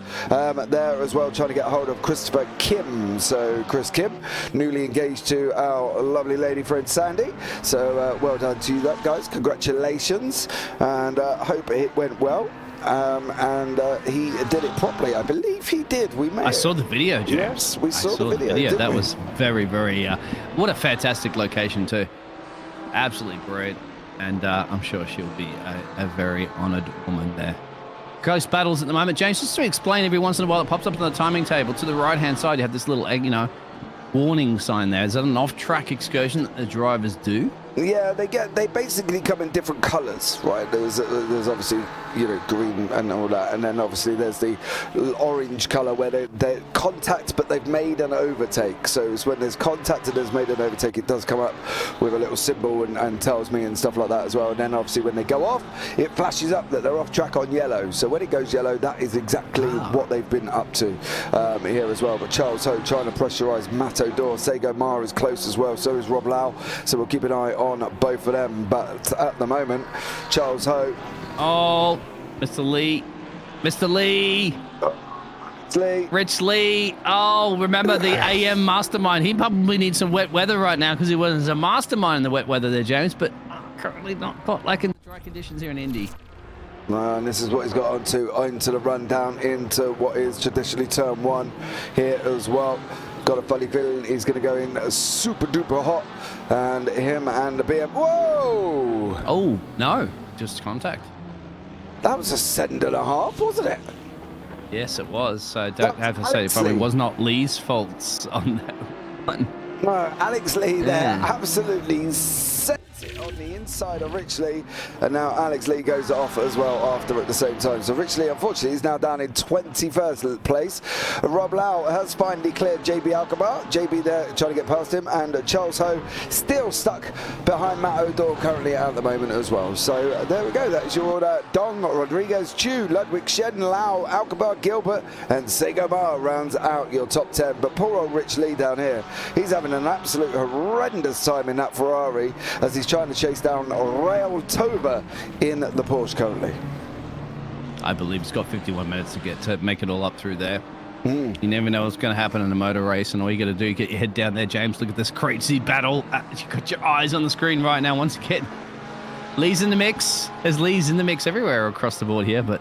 there as well, trying to get hold of Christopher Kim. So Chris Kim, newly engaged to our lovely lady friend Sandy. So well done to you guys. Congratulations, and hope it went well. And he did it properly. I believe he did. I saw the video, James. Yes, we saw the video. That was very, very. What a fantastic location too. Absolutely great, and I'm sure she'll be a very honoured woman there. Ghost battles at the moment, James. Just to explain, every once in a while it pops up on the timing table to the right-hand side. You have this little, warning sign there. Is that an off-track excursion that the drivers do? Yeah, they basically come in different colours, right? There's obviously green and all that, and then obviously there's the orange colour where they're contact, but they've made an overtake. So it's when there's contact and there's made an overtake, it does come up with a little symbol and tells me and stuff like that as well. And then obviously when they go off, it flashes up that they're off track on yellow. So when it goes yellow, that is exactly what they've been up to here as well. But Charles Ho trying to pressurise Matador. Sego Mar is close as well. So is Rob Lau. So we'll keep an eye on both of them. But at the moment, Charles Ho. Oh, Mr. Lee. Rich Lee. Oh, remember the AM mastermind. He probably needs some wet weather right now because he was a mastermind in the wet weather there, James, but currently not quite like in the dry conditions here in Indy. And this is what he's got onto the run down into what is traditionally turn 1 here as well. Got a funny feeling he's going to go in super duper hot, and him and the BM. Whoa! Oh, no, just contact. That was a second and a half, wasn't it? Yes, it was. So I don't have to say it probably was not Lee's faults on that one. No, Alex Lee there absolutely sets it on in the inside of Rich Lee, and now Alex Lee goes off as well after at the same time. So Rich Lee, unfortunately, is now down in 21st place. Rob Lau has finally cleared JB Alcabar. JB there trying to get past him, and Charles Ho still stuck behind Matt O'Donnell currently at the moment as well. So there we go. That is your order. Dong, Rodriguez, Chu, Ludwig, Sheden, Lau, Alcabar, Gilbert, and Segobar rounds out your top 10. But poor old Rich Lee down here, he's having an absolute horrendous time in that Ferrari as he's trying to chase down Rail Toba in the Porsche currently. I believe he's got 51 minutes to make it all up through there. You never know what's going to happen in a motor race, and all you got to do is get your head down there, James. Look at this crazy battle. You've got your eyes on the screen right now once again. Lee's in the mix. There's Lee's in the mix everywhere across the board here, but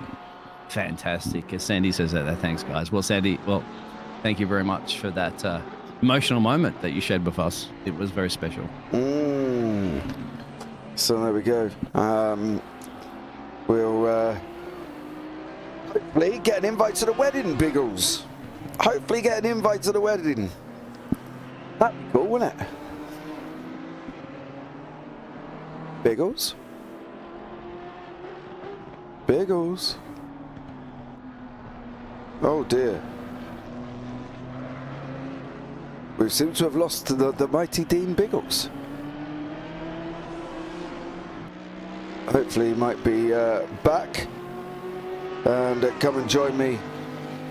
fantastic. As Sandy says that, thanks, guys. Well, Sandy, thank you very much for that emotional moment that you shared with us. It was very special. So there we go. We'll hopefully get an invite to the wedding, Biggles. Hopefully get an invite to the wedding. That'd be cool, wouldn't it? Biggles? Biggles? Oh dear. We seem to have lost the mighty Dean Biggles. Hopefully he might be back and come and join me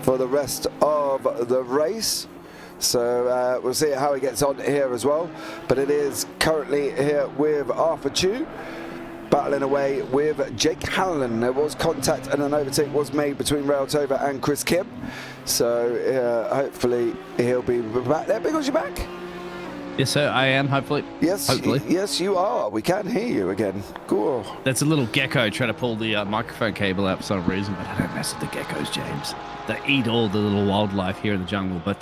for the rest of the race. So we'll see how he gets on here as well. But it is currently here with Arthur Chu, battling away with Jake Hanlon. There was contact and an overtake was made between Rail Tova and Chris Kim. So hopefully he'll be back there. Biggles, you back? Yes, sir, I am, hopefully. Yes, hopefully. Yes, you are. We can hear you again. Cool. That's a little gecko trying to pull the microphone cable out for some reason, but I don't mess with the geckos, James. They eat all the little wildlife here in the jungle, but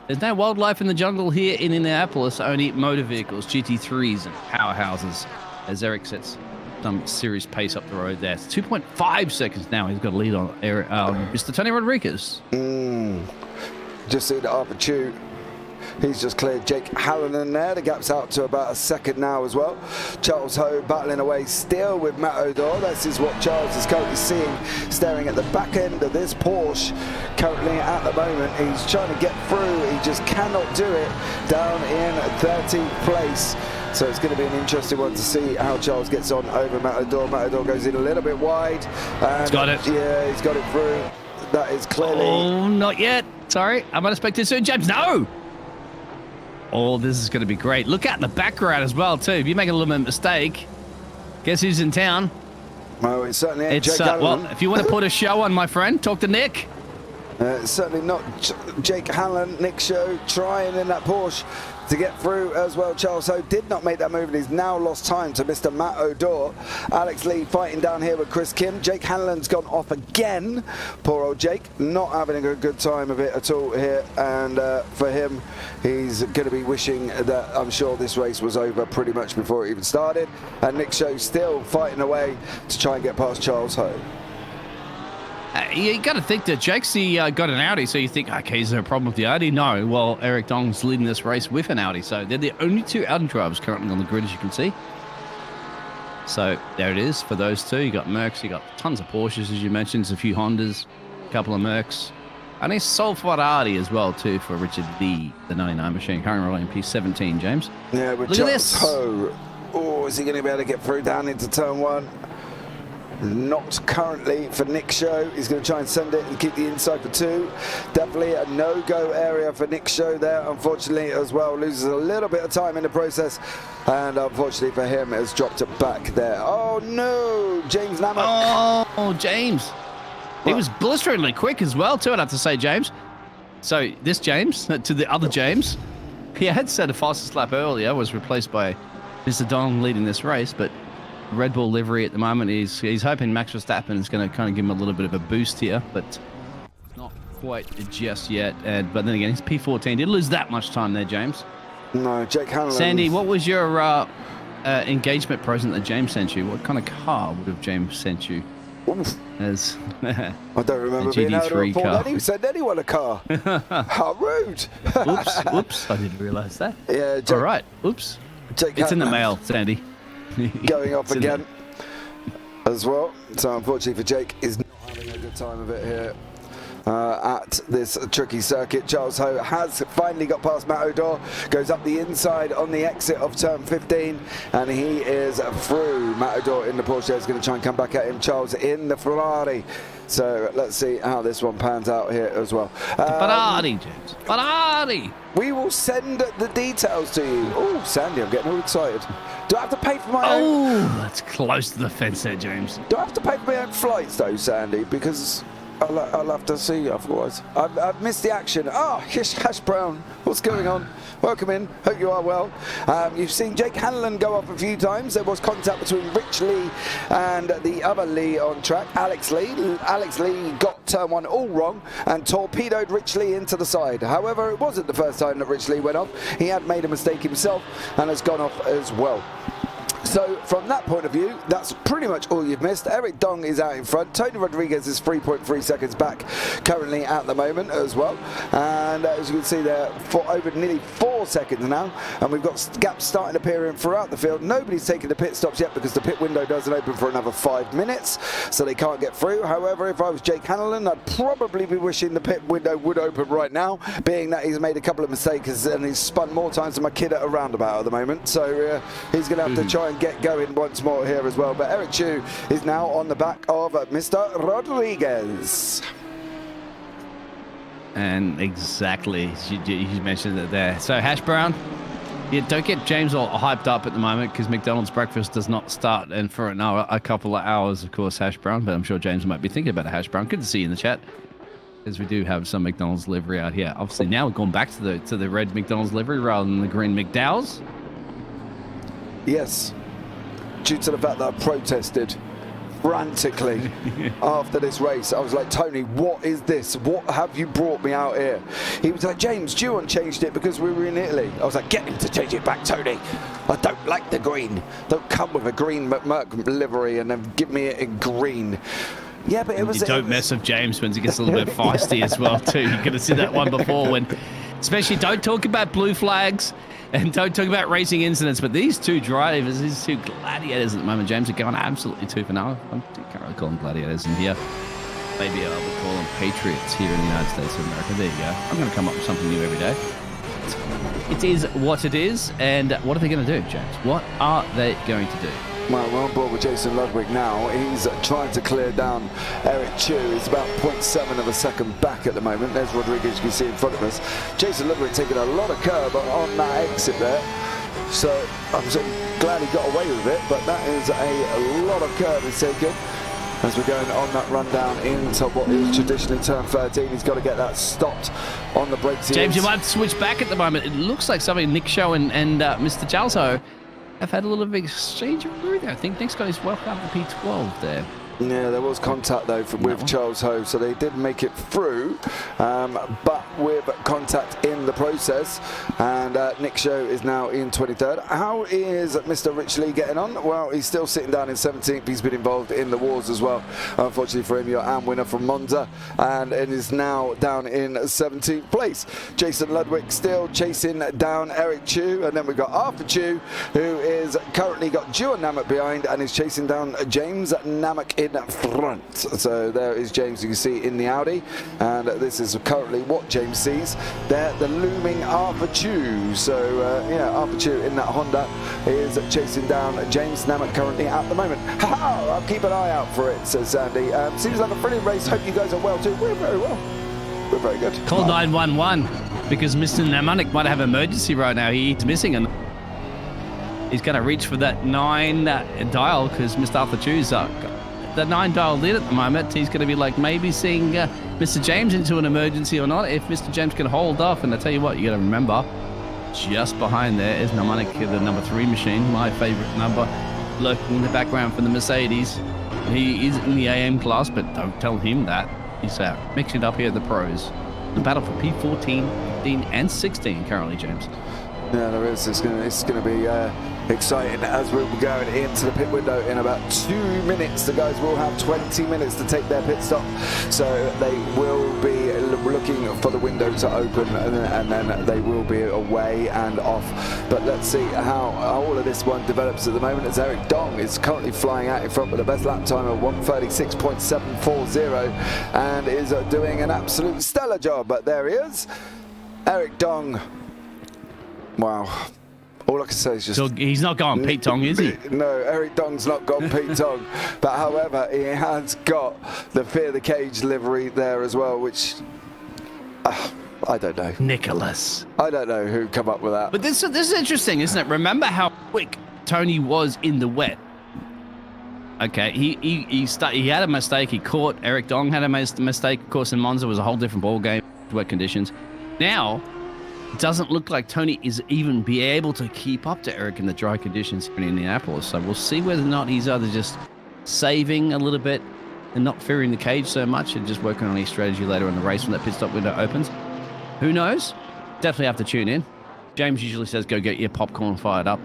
there's no wildlife in the jungle here in Indianapolis, only motor vehicles, GT3s and powerhouses, as Eric sets some serious pace up the road there. It's 2.5 seconds now. He's got a lead on Mr. Tony Rodriguez. Just see the Arthur Chu. He's just cleared Jake Hallinan there. The gap's out to about a second now as well. Charles Ho battling away still with Matt O'Donnell. This is what Charles is currently seeing, staring at the back end of this Porsche currently at the moment. He's trying to get through. He just cannot do it down in 13th place. So it's going to be an interesting one to see how Charles gets on over Matt O'Donnell. Matt O'Donnell goes in a little bit wide. And he's got it. Yeah, he's got it through. That is clearly... Oh, not yet. Sorry. I'm unexpected soon, James. No! Oh, this is going to be great. Look out in the background as well, too. If you make a little bit of mistake, guess who's in town? Well, it certainly ain't Jake Hanlon. Well, if you want to put a show on, my friend, talk to Nick. It's certainly not Jake Hanlon. Nick Show trying in that Porsche to get through as well. Charles Ho did not make that move, and he's now lost time to Mr. Matt O'Donnell. Alex Lee fighting down here with Chris Kim. Jake Hanlon's gone off again. Poor old Jake, not having a good time of it at all here. And for him, he's going to be wishing that I'm sure this race was over pretty much before it even started. And Nick Show still fighting away to try and get past Charles Ho. You got to think that Jake's got an Audi, so you think, okay, is there a problem with the Audi? No. Well, Eric Dong's leading this race with an Audi, so they're the only two Audi drivers currently on the grid, as you can see. So there it is for those two. You got Mercs, you got tons of Porsches, as you mentioned, a few Hondas, a couple of Mercs, and a Solferrari as well, too, for Richard Lee, the 99 machine, currently rolling P17, James. Yeah, but look Charles at this. Ho. Oh, is he going to be able to get through down into turn one? Not currently for Nick Show. He's going to try and send it and keep the inside for two. Definitely a no-go area for Nick Show there, unfortunately, as well. Loses a little bit of time in the process, and unfortunately for him, has dropped it back there. Oh, no! James Nammock. Oh, James. He was blisteringly quick as well, too, I'd have to say, James. So this James, to the other James, he had set a fastest lap earlier, was replaced by Mr. Dong leading this race, but Red Bull livery at the moment. He's hoping Max Verstappen is going to kind of give him a little bit of a boost here, but not quite just yet. But then again, he's P14. Did lose that much time there, James? No, Jake Hanlon. Sandy, what was your engagement present that James sent you? What kind of car would have James sent you? As I don't remember being able to report send anyone a car. How rude. Oops, I didn't realise that. Yeah, all right, oops. Jake it's Hanlon. In the mail, Sandy. going off again as well. So unfortunately for Jake, is not having a good time of it here. At this tricky circuit. Charles Ho has finally got past Matt O'Dore, goes up the inside on the exit of turn 15, and he is through. Matt O'Dore in the Porsche is going to try and come back at him. Charles in the Ferrari. So let's see how this one pans out here as well. Ferrari, James. Ferrari. We will send the details to you. Oh, Sandy, I'm getting all excited. Do I have to pay for my own? Oh, that's close to the fence there, James. Do I have to pay for my own flights though, Sandy? Because I'll have to see you otherwise. I've missed the action. Oh, Hash Brown. What's going on? Welcome in. Hope you are well. You've seen Jake Hanlon go off a few times. There was contact between Rich Lee and the other Lee on track, Alex Lee. Alex Lee got turn 1 all wrong and torpedoed Rich Lee into the side. However, it wasn't the first time that Rich Lee went off. He had made a mistake himself and has gone off as well. So from that point of view, that's pretty much all you've missed. Eric Dong is out in front. Tony Rodriguez is 3.3 seconds back currently at the moment as well. And as you can see there, for over nearly 4 seconds now. And we've got gaps starting appearing throughout the field. Nobody's taking the pit stops yet because the pit window doesn't open for another 5 minutes. So they can't get through. However, if I was Jake Hanlon, I'd probably be wishing the pit window would open right now, being that he's made a couple of mistakes and he's spun more times than my kid at a roundabout at the moment. So he's going to have to try and get going once more here as well. But Eric Chu is now on the back of Mr. Rodriguez. And exactly, you mentioned it there. So Hash Brown, yeah, don't get James all hyped up at the moment because McDonald's breakfast does not start and for a couple of hours, of course, Hash Brown. But I'm sure James might be thinking about a Hash Brown. Good to see you in the chat, because we do have some McDonald's livery out here. Obviously, now we've gone back to the red McDonald's livery rather than the green McDowell's. Yes, due to the fact that I protested frantically after this race. I was like, Tony, what is this? What have you brought me out here? He was like, James, Juan changed it because we were in Italy. I was like, get him to change it back, Tony. I don't like the green. Don't come with a green McMurk livery and then give me it in green. Yeah, but it was... Don't mess with James when he gets a little bit feisty as well, too. You could have seen that one before when... Especially don't talk about blue flags and don't talk about racing incidents, but these two drivers, these two gladiators at the moment, James, are going absolutely 2 for 0. I can't really call them gladiators in here. Maybe I would call them patriots here in the United States of America. There you go. I'm going to come up with something new every day. It is what it is, and what are they going to do, James? What are they going to do? Well, we're on board with Jason Ludwig now. He's trying to clear down Eric Chu. He's about 0.7 of a second back at the moment. There's Rodriguez, you can see in front of us. Jason Ludwig taking a lot of curb on that exit there. So I'm so glad he got away with it, but that is a lot of curb he's taken. As we're going on that run down into what is traditionally turn 13, he's got to get that stopped on the brakes. James, you might switch back at the moment. It looks like something Nick Show and Mr. Jalso have had a little bit of exchange of route there. I think Nick's got his welcome up to P12 there. Yeah, there was contact though with Charles Ho, so they did make it through, but with contact in the process. And Nick Show is now in 23rd. How is Mr. Rich Lee getting on? Well, he's still sitting down in 17th. He's been involved in the wars as well. Unfortunately for him, your AM winner from Monza, and it is now down in 17th place. Jason Ludwig still chasing down Eric Chu, and then we've got Arthur Chu, who is currently got Juan Namak behind and is chasing down James Namak in front. So there is James, you can see in the Audi, and this is currently what James sees there, the looming Arthur Chu. So yeah, Arthur Chu in that Honda is chasing down James Namak currently at the moment. I'll keep an eye out for it, says Sandy. Seems like a brilliant race. Hope you guys are well too. We're very well. We're very good. Call 911 because Mr. Namak might have emergency right now. He's missing, and he's going to reach for that 9 dial because Mr. Arthur Chu's the 9 dial lit at the moment. He's going to be like maybe seeing Mr. James into an emergency or not. If Mr. James can hold off, and I tell you what, you got to remember, just behind there is Mnemonic, the number 3 machine, my favorite number, lurking in the background from the Mercedes. He is in the AM class, but don't tell him that. He's mixing it up here at the pros. The battle for P14, 15, and 16 currently, James. Yeah, there is. It's going to be exciting as we'll be going into the pit window in about 2 minutes. The guys will have 20 minutes to take their pit stop, so they will be looking for the window to open, and then they will be away and off. But let's see how all of this one develops at the moment, as Eric Dong is currently flying out in front with the best lap time of 1:36.740 and is doing an absolute stellar job. But there he is, Eric Dong. Wow. All I can say is just... So he's not gone Pete Tong, is he? No, Eric Dong's not gone Pete Tong. But however, he has got the Fear the Cage livery there as well, which... I don't know. Nicholas. I don't know who come up with that. But this is interesting, isn't it? Remember how quick Tony was in the wet? Okay, he had a mistake. He caught Eric Dong, had a mistake. Of course, in Monza was a whole different ball game, wet conditions. Now... it doesn't look like Tony is even be able to keep up to Eric in the dry conditions here in Indianapolis. So we'll see whether or not he's either just saving a little bit and not fearing the cage so much and just working on his strategy later in the race when that pit stop window opens. Who knows? Definitely have to tune in. James usually says go get your popcorn fired up.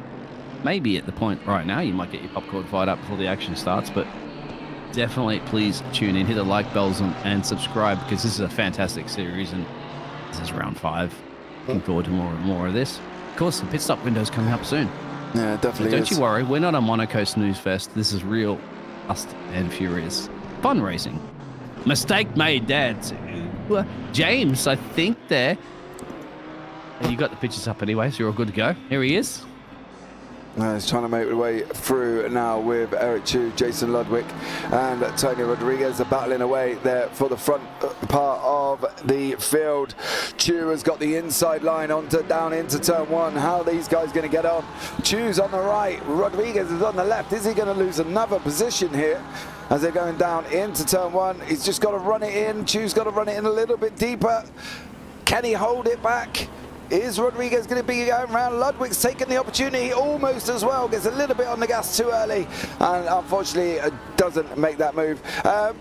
Maybe at the point right now you might get your popcorn fired up before the action starts, but definitely please tune in, hit the like bells and subscribe, because this is a fantastic series and this is round 5. Looking forward to more and more of this. Of course, the pit stop window's coming up soon. Yeah, definitely. So don't you worry, we're not a Monaco snooze fest. This is real fast and furious fun racing. Mistake made, Dad. James, I think there. And you got the pictures up anyway, so you're all good to go. Here he is. He's trying to make his way through now with Eric Chu, Jason Ludwig, and Tony Rodriguez are battling away there for the front part of the field. Chu has got the inside line down into turn 1. How are these guys going to get on? Chu's on the right, Rodriguez is on the left. Is he going to lose another position here as they're going down into turn 1? He's just got to run it in. Chu's got to run it in a little bit deeper. Can he hold it back? Is Rodriguez going to be going around? Ludwig's taking the opportunity almost as well. Gets a little bit on the gas too early and unfortunately doesn't make that move.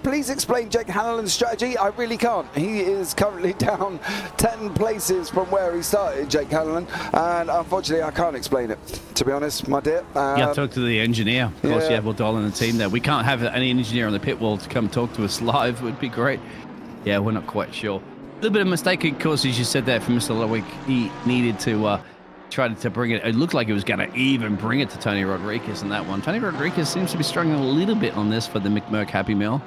Please explain Jake Hanlon's strategy. I really can't. He is currently down 10 places from where he started, Jake Hanlon, and unfortunately I can't explain it, to be honest, my dear. You have to talk to the engineer. Of course, yeah. you have Doll in the team there. We can't have any engineer on the pit wall to come talk to us live. It would be great. Yeah, we're not quite sure. A little bit of mistake, of course, as you said there, from Mr. Ludwig. He needed to try to bring it. It looked like he was going to even bring it to Tony Rodriguez in that one. Tony Rodriguez seems to be struggling a little bit on this for the McMurk Happy Meal.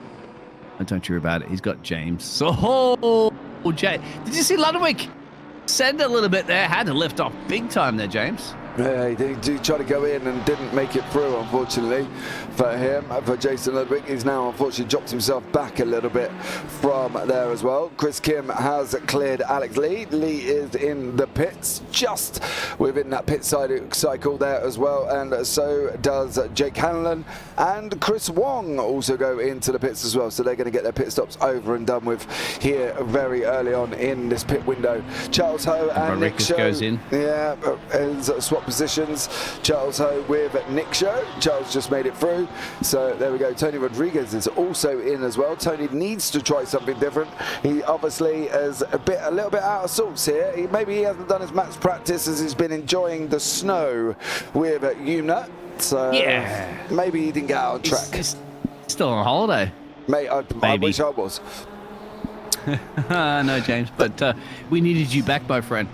Don't worry about it. He's got James. So, Jay, did you see Ludwig send a little bit there? Had to lift off big time there, James. Yeah, he did try to go in and didn't make it through, unfortunately, for him. For Jason Ludwig, he's now unfortunately dropped himself back a little bit from there as well. Chris Kim has cleared Alex Lee. Lee is in the pits, just within that pit cycle there as well, and so does Jake Hanlon. And Chris Wong also go into the pits as well, so they're going to get their pit stops over and done with here very early on in this pit window. Charles Ho and Nick Show goes in. Yeah, is swap positions. Charles Ho with Nick Show. Charles just made it through, so there we go. Tony Rodriguez is also in as well. Tony needs to try something different. He obviously is a little bit out of sorts here. Maybe he hasn't done as much practice as he's been enjoying the snow with UNA. So yeah, maybe he didn't get out on track. He's still on holiday. Mate, I wish I was. No, James, but we needed you back, my friend.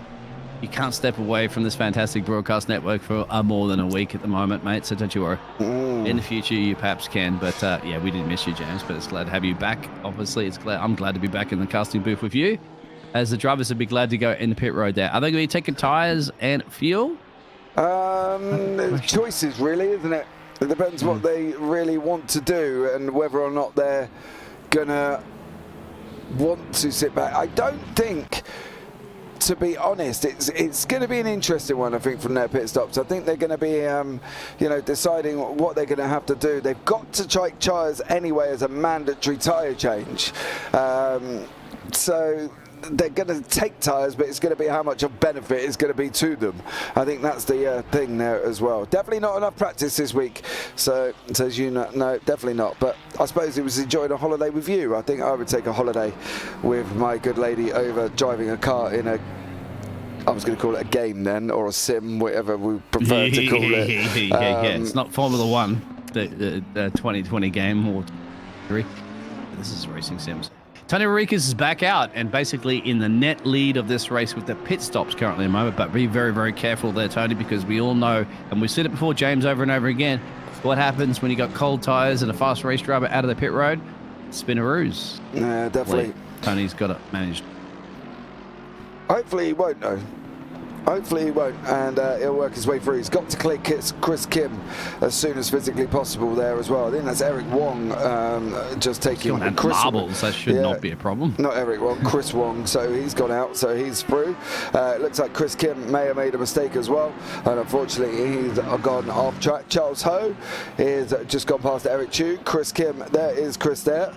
You can't step away from this fantastic broadcast network for more than a week at the moment, mate, so don't you worry. In the future, you perhaps can, but yeah, we did miss you, James, but it's glad to have you back. Obviously, I'm glad to be back in the casting booth with you, as the drivers would be glad to go in the pit road there. Are they going to be taking tyres and fuel? Choices, really, isn't it? It depends what they really want to do and whether or not they're going to want to sit back. I don't think, to be honest, it's going to be an interesting one, I think, from their pit stops. I think they're going to be, deciding what they're going to have to do. They've got to take tyres anyway as a mandatory tyre change. So they're going to take tyres, but it's going to be how much of benefit it's going to be to them. I think that's the thing there as well. Definitely not enough practice this week. So says you, no, definitely not. But I suppose it was enjoying a holiday with you. I think I would take a holiday with my good lady over driving a car in a I was going to call it a game then, or a sim, whatever we prefer to call it. Yeah. It's not Formula One, the 2020 game or 3. This is racing sims. Tony Rodriguez is back out and basically in the net lead of this race with the pit stops currently at the moment. But be very, very careful there, Tony, because we all know, and we've said it before, James, over and over again, what happens when you got cold tyres and a fast race driver out of the pit road? Spinnaroos. Yeah, definitely. Tony's got it managed. Hopefully he won't, though. Hopefully he won't, and he'll work his way through. He's got to clear Chris Kim as soon as physically possible there as well. I think that's Eric Wong just taking Chris marbles. That should not be a problem. Not Eric Wong, Chris Wong. So he's gone out, so he's through. It looks like Chris Kim may have made a mistake as well, and unfortunately he's gone off track. Charles Ho is just gone past Eric Chu. Chris Kim, there is Chris there.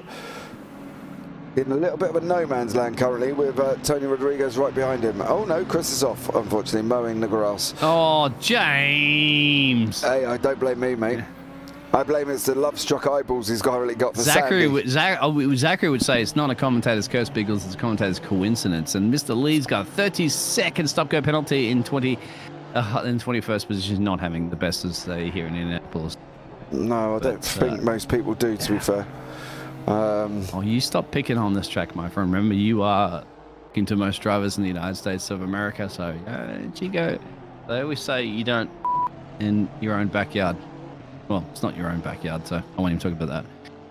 In a little bit of a no man's land currently with Tony Rodriguez right behind him. Oh no, Chris is off, unfortunately, mowing the grass. Oh, James. Hey, I don't blame me, mate. I blame it's the love-struck eyeballs he's currently got for Zachary would say it's not a commentator's curse, Biggles, it's a commentator's coincidence. And Mr. Lee's got a 30-second stop-go penalty in 21st position, not having the best as they here in Indianapolis. No, I don't think most people do, to be fair. Oh, you stop picking on this track, my friend. Remember, you are into most drivers in the United States of America, so Chico, they always say you don't in your own backyard. Well, it's not your own backyard, so I won't even talk about that.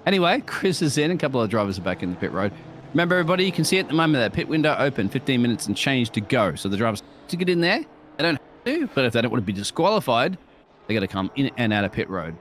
Anyway, Chris is in. A couple of drivers are back in the pit road. Remember, everybody, you can see at the moment that pit window open, 15 minutes and change to go. So the drivers to get in there, they don't have to, but if they don't want to be disqualified, they got to come in and out of pit road.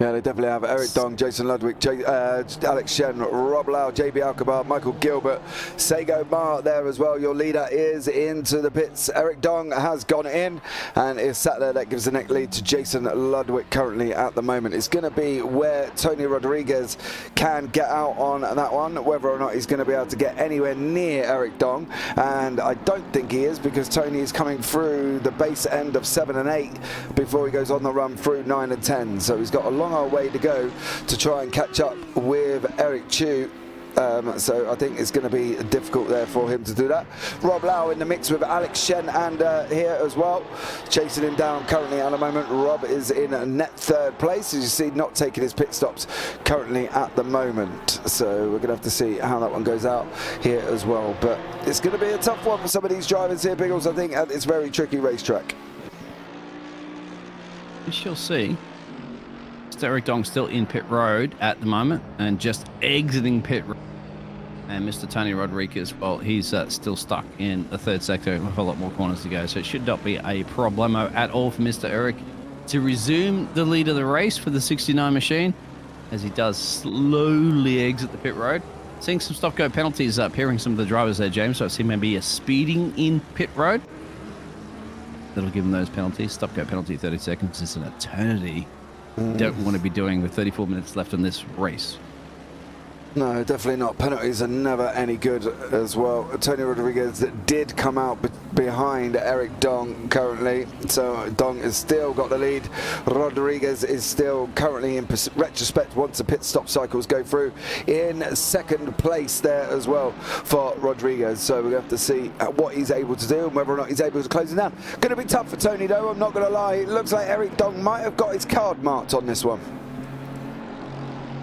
Yeah, they definitely have Eric Dong, Jason Ludwig, Alex Shen, Rob Lau, JB Alcabar, Michael Gilbert, Sego Mar there as well. Your leader is into the pits. Eric Dong has gone in and is sat there. That gives the neck lead to Jason Ludwig currently at the moment. It's going to be where Tony Rodriguez can get out on that one, whether or not he's going to be able to get anywhere near Eric Dong. And I don't think he is, because Tony is coming through the base end of 7 and 8 before he goes on the run through 9 and 10. So he's got a long way to go to try and catch up with Eric Chu. So I think it's going to be difficult there for him to do that. Rob Lau in the mix with Alex Shen and here as well, chasing him down currently at the moment. Rob is in a net 3rd place, as you see, not taking his pit stops currently at the moment. So we're going to have to see how that one goes out here as well. But it's going to be a tough one for some of these drivers here, Biggles, I think, at this very tricky racetrack. We shall see. Eric Dong still in pit road at the moment and just exiting pit road. And Mr. Tony Rodriguez, well, he's still stuck in the 3rd sector with a lot more corners to go. So it should not be a problemo at all for Mr. Eric to resume the lead of the race for the 69 machine as he does slowly exit the pit road. Seeing some stop-go penalties appearing some of the drivers there, James. So I see maybe a speeding in pit road. That'll give him those penalties. Stop-go penalty 30 seconds is an eternity. Don't want to be doing with 34 minutes left in this race. No, definitely not. Penalties are never any good as well. Tony Rodriguez did come out behind Eric Dong currently, so Dong has still got the lead. Rodriguez is still currently, in retrospect, once the pit stop cycles go through, in 2nd place there as well for Rodriguez. So we're going to have to see what he's able to do and whether or not he's able to close it down. Going to be tough for Tony though, I'm not going to lie. It looks like Eric Dong might have got his card marked on this one.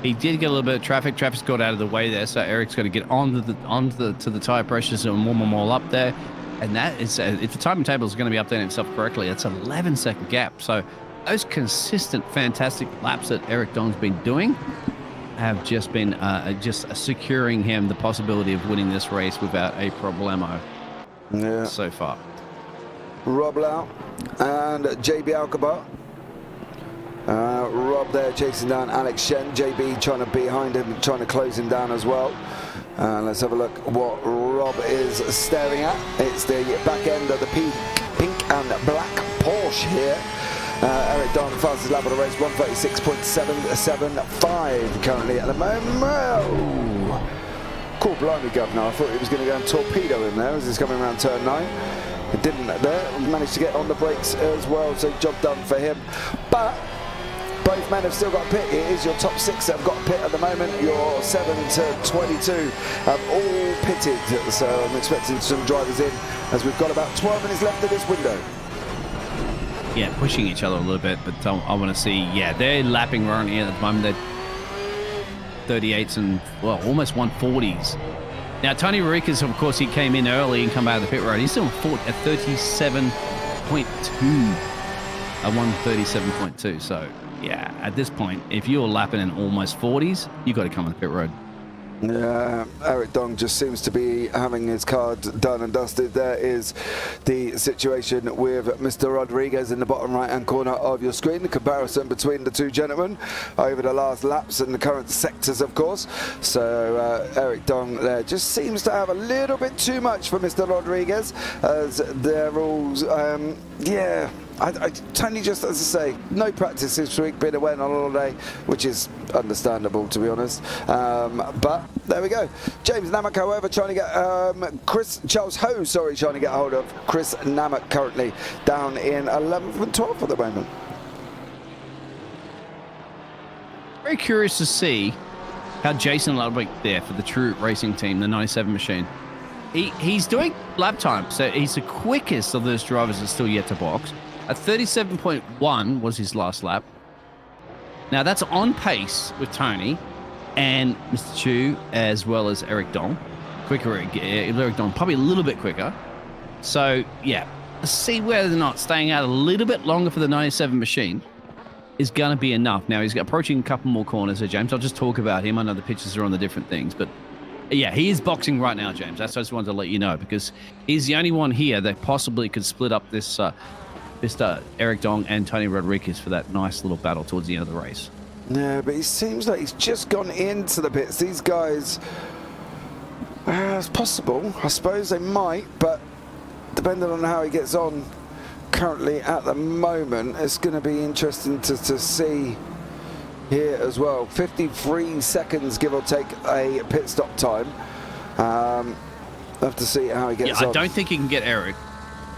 He did get a little bit of traffic. Traffic's got out of the way there, so Eric's got to get onto the tyre pressures and warm them all up there. And that is, if the timing table is going to be updating itself correctly, it's an 11-second gap. So those consistent, fantastic laps that Eric Dong's been doing have just been just securing him the possibility of winning this race without a problemo. Yeah. So far. Rob Lau and JB Alcabar. Rob there chasing down Alex Shen. JB trying to behind him, trying to close him down as well. Let's have a look what Rob is staring at. It's the back end of the pink and black Porsche here. Eric Dong, fastest lap of the race, 136.775 currently at the moment. Oh. Cool, blimey, Governor. I thought he was going to go and torpedo him there as he's coming around turn 9. He didn't there. Managed to get on the brakes as well, so job done for him. But both men have still got a pit. It is your top 6 that have got a pit at the moment. Your 7 to 22 have all pitted. So I'm expecting some drivers in as we've got about 12 minutes left of this window. Yeah, pushing each other a little bit, but I want to see, they're lapping around here at the moment. They're 38s and, well, almost 140s. Now, Tony Rodriguez, of course, he came in early and come out of the pit road. He's still at 37.2, a 137.2. So, yeah, at this point, if you're lapping in almost 40s, you've got to come on the pit road. Yeah, Eric Dong just seems to be having his card done and dusted. There is the situation with Mr. Rodriguez in the bottom right-hand corner of your screen. The comparison between the two gentlemen over the last laps and the current sectors, of course. So Eric Dong there just seems to have a little bit too much for Mr. Rodriguez, as they're all, Tony, just as I say, no practice this week, been away on holiday, which is understandable, to be honest. But there we go. James Namak, however, trying to get Charles Ho, trying to get hold of Chris Namak, currently down in 11th and 12th at the moment. Very curious to see how Jason Ludwig there for the True Racing team, the 97 machine. He's doing lap time, so he's the quickest of those drivers that's still yet to box. At 37.1 was his last lap. Now that's on pace with Tony and Mr. Chu, as well as Eric Dong. Quicker, Eric Dong probably a little bit quicker. So yeah, let's see whether or not staying out a little bit longer for the 97 machine is going to be enough. Now he's approaching a couple more corners there, James. I'll just talk about him. I know the pictures are on the different things, but yeah, he is boxing right now, James. That's what I just wanted to let you know, because he's the only one here that possibly could split up this Eric Dong and Tony Rodriguez for that nice little battle towards the end of the race. Yeah, but he seems like he's just gone into the pits. These guys, it's possible. I suppose they might, but depending on how he gets on currently at the moment, it's going to be interesting to see here as well. 53 seconds, give or take, a pit stop time. Have to see how he gets on. I don't think he can get Eric.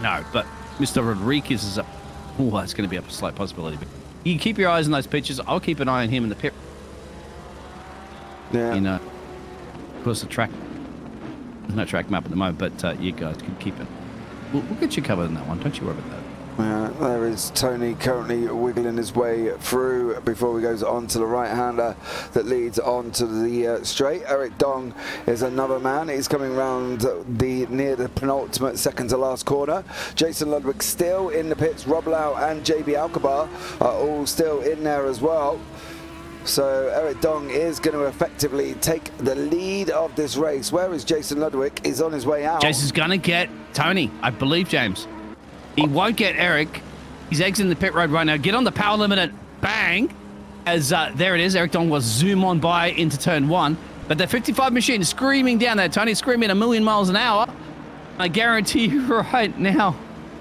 No, but Mr. Rodriguez is that's going to be a slight possibility. But you keep your eyes on those pictures. I'll keep an eye on him in the pit. Yeah. Of course, there's no track map at the moment, but you guys can keep it. We'll get you covered in that one. Don't you worry about that. There is Tony currently wiggling his way through before he goes on to the right-hander that leads on to the straight. Eric Dong is another man. He's coming round near the penultimate second to last corner. Jason Ludwig still in the pits. Rob Lau and JB Alcabar are all still in there as well. So Eric Dong is going to effectively take the lead of this race. Where is Jason Ludwig? He's on his way out. Jason's going to get Tony, I believe, James. He won't get Eric. He's exiting the pit road right now. Get on the power limit, bang. As there it is. Eric Dong will zoom on by into turn 1. But the 55 machine is screaming down there. Tony's screaming a million miles an hour. I guarantee you right now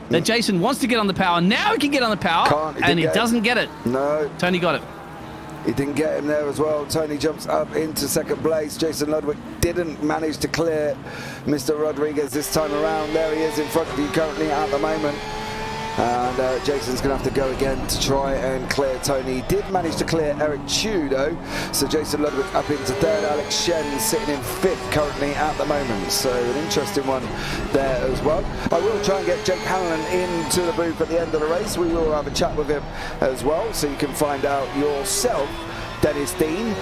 that Jason wants to get on the power. Now he can get on the power, and he doesn't get it. No. Tony got it. He didn't get him there as well. Tony jumps up into second place. Jason Ludwig didn't manage to clear Mr. Rodriguez this time around. There he is in front of you currently at the moment. And Jason's going to have to go again to try and clear Tony. He did manage to clear Eric Chu, though. So Jason Ludwig up into third. Alex Shen sitting in fifth currently at the moment. So an interesting one there as well. I will try and get Jake Hanlon into the booth at the end of the race. We will have a chat with him as well, so you can find out yourself, Dennis Dean,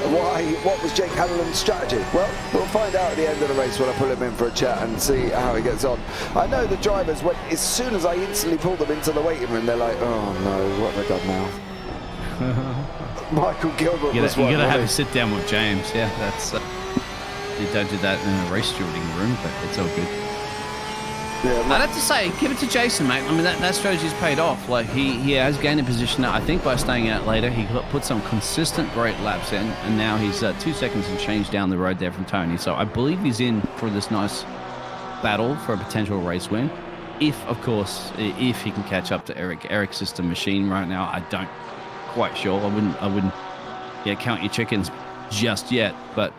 what was Jake Hanlon's strategy? Well, we'll find out at the end of the race when I pull him in for a chat and see how he gets on. I know the drivers, as soon as I instantly pull them into the waiting room, they're like, oh no, what have I done now? Michael Gilbert was one. You gotta have a sit down with James. Yeah, that's you don't do that in a race stewarding room, but it's all good. Yeah, I'd have to say, give it to Jason, mate. I mean, that strategy's paid off. Like, he has gained a position now. I think by staying out later, he put some consistent great laps in, and now he's 2 seconds and change down the road there from Tony. So I believe he's in for this nice battle for a potential race win. If, of course, if he can catch up to Eric. Eric's just a machine right now. I don't quite sure. I wouldn't count your chickens just yet, but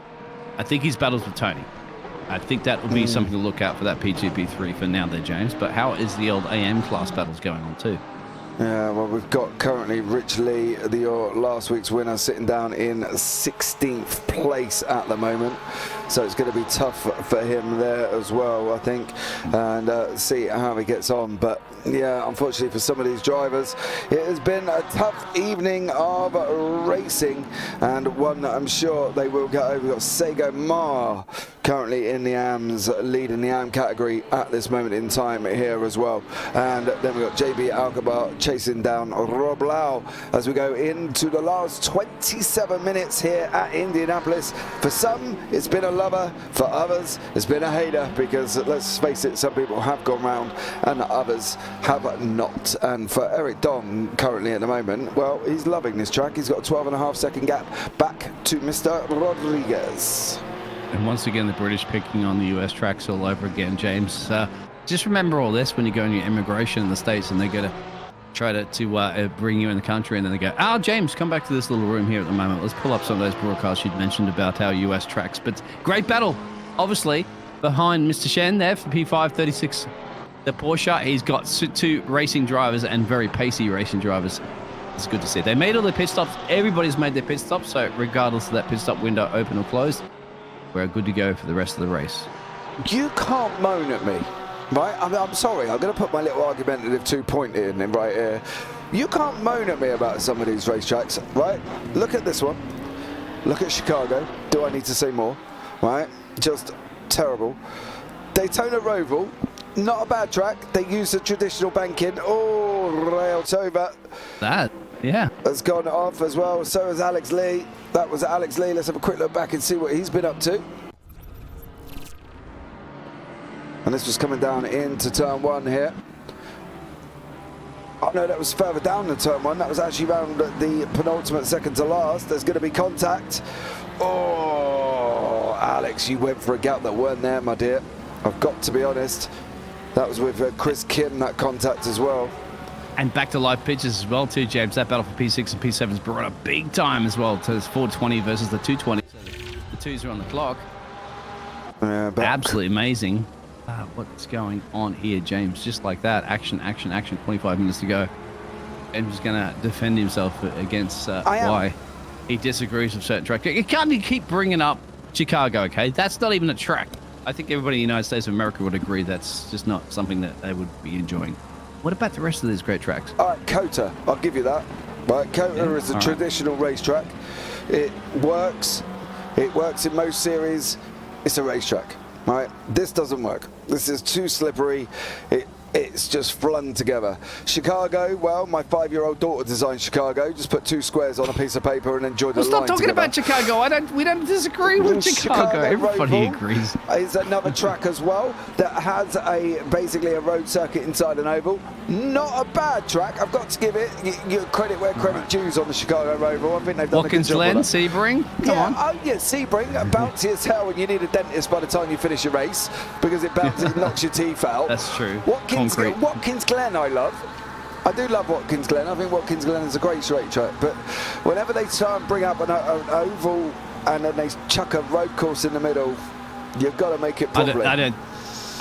I think he's battles with Tony. I think that will be something to look out for that P2, P3 for now there, James. But how is the old AM class battles going on too? Yeah, well, we've got currently Rich Lee, your last week's winner, sitting down in 16th place at the moment. So it's going to be tough for him there as well, I think, and see how he gets on. But yeah, unfortunately for some of these drivers, it has been a tough evening of racing, and one that I'm sure they will get over. We've got Sego Ma currently in the AMs, leading the AM category at this moment in time here as well. And then we've got JB Alcabar chasing down Rob Lau as we go into the last 27 minutes here at Indianapolis. For some, it's been a lover. For others, it's been a hater, because let's face it, some people have gone round and others have not. And for Eric Don currently at the moment, well, he's loving this track. He's got a 12.5 second gap back to Mr. Rodriguez. And once again, the British picking on the US tracks all over again, James. Just remember all this when you go on your immigration in the States and they go to try to bring you in the country, and then they go, "Oh, James, come back to this little room here at the moment. Let's pull up some of those broadcasts you'd mentioned about our US tracks." But great battle, obviously, behind Mr. Shen there for P536. The Porsche, he's got two racing drivers and very pacey racing drivers. It's good to see. They made all their pit stops. Everybody's made their pit stops, so regardless of that pit stop window open or closed, we're good to go for the rest of the race. You can't moan at me, right? I'm sorry, I'm going to put my little argumentative 2-point in right here. You can't moan at me about some of these racetracks, right? Look at this one. Look at Chicago. Do I need to say more? Right? Just terrible. Daytona Roval, not a bad track. They use the traditional banking. Oh, railed over. That, yeah. Has gone off as well. So has Alex Lee. That was Alex Lee. Let's have a quick look back and see what he's been up to. And this was coming down into turn 1 here. Oh no, that was further down than turn 1. That was actually around the penultimate second to last. There's going to be contact. Oh, Alex, you went for a gap that weren't there, my dear. I've got to be honest. That was with Chris Kim, that contact as well. And back to live pitches as well too, James. That battle for P6 and P7's brought up big time as well. To 420 versus the 220. So the twos are on the clock. Yeah, absolutely amazing. What's going on here, James? Just like that. Action, action, action. 25 minutes to go. James is going to defend himself against why he disagrees with certain tracks. You can't keep bringing up Chicago, okay? That's not even a track. I think everybody in the United States of America would agree that's just not something that they would be enjoying. What about the rest of these great tracks? All right, COTA, I'll give you that. Right, COTA is a traditional racetrack. It works. It works in most series. It's a racetrack, right? This doesn't work. This is too slippery. It's just flung together. Chicago, well, my 5-year-old daughter designed Chicago. Just put 2 squares on a piece of paper and enjoy the line Stop talking together. about Chicago. We don't disagree with Chicago. Everybody agrees. Is another track as well that has basically a road circuit inside an oval. Not a bad track. I've got to give it you credit where credit dues on the Chicago Roval. I think they've done Watkins a good job. Glen, Sebring. Come on. Oh yeah, Sebring, bouncy as hell, and you need a dentist by the time you finish your race because it bounces, knocks your teeth out. That's true. Watkins Glen, I love. I do love Watkins Glen. I think Watkins Glen is a great straight track. But whenever they try and bring up an oval and then they chuck a road course in the middle, you've got to make it properly. I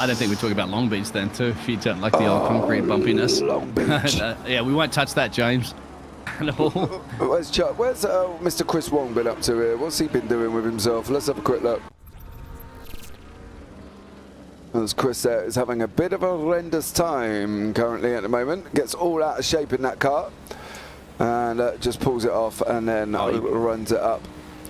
don't think we're talking about Long Beach then, too, if you don't like the old concrete bumpiness. Long Beach. Yeah, we won't touch that, James. Where's Mr. Chris Wong been up to here? What's he been doing with himself? Let's have a quick look. As Chris there is having a bit of a horrendous time currently at the moment. Gets all out of shape in that car and just pulls it off and then runs it up.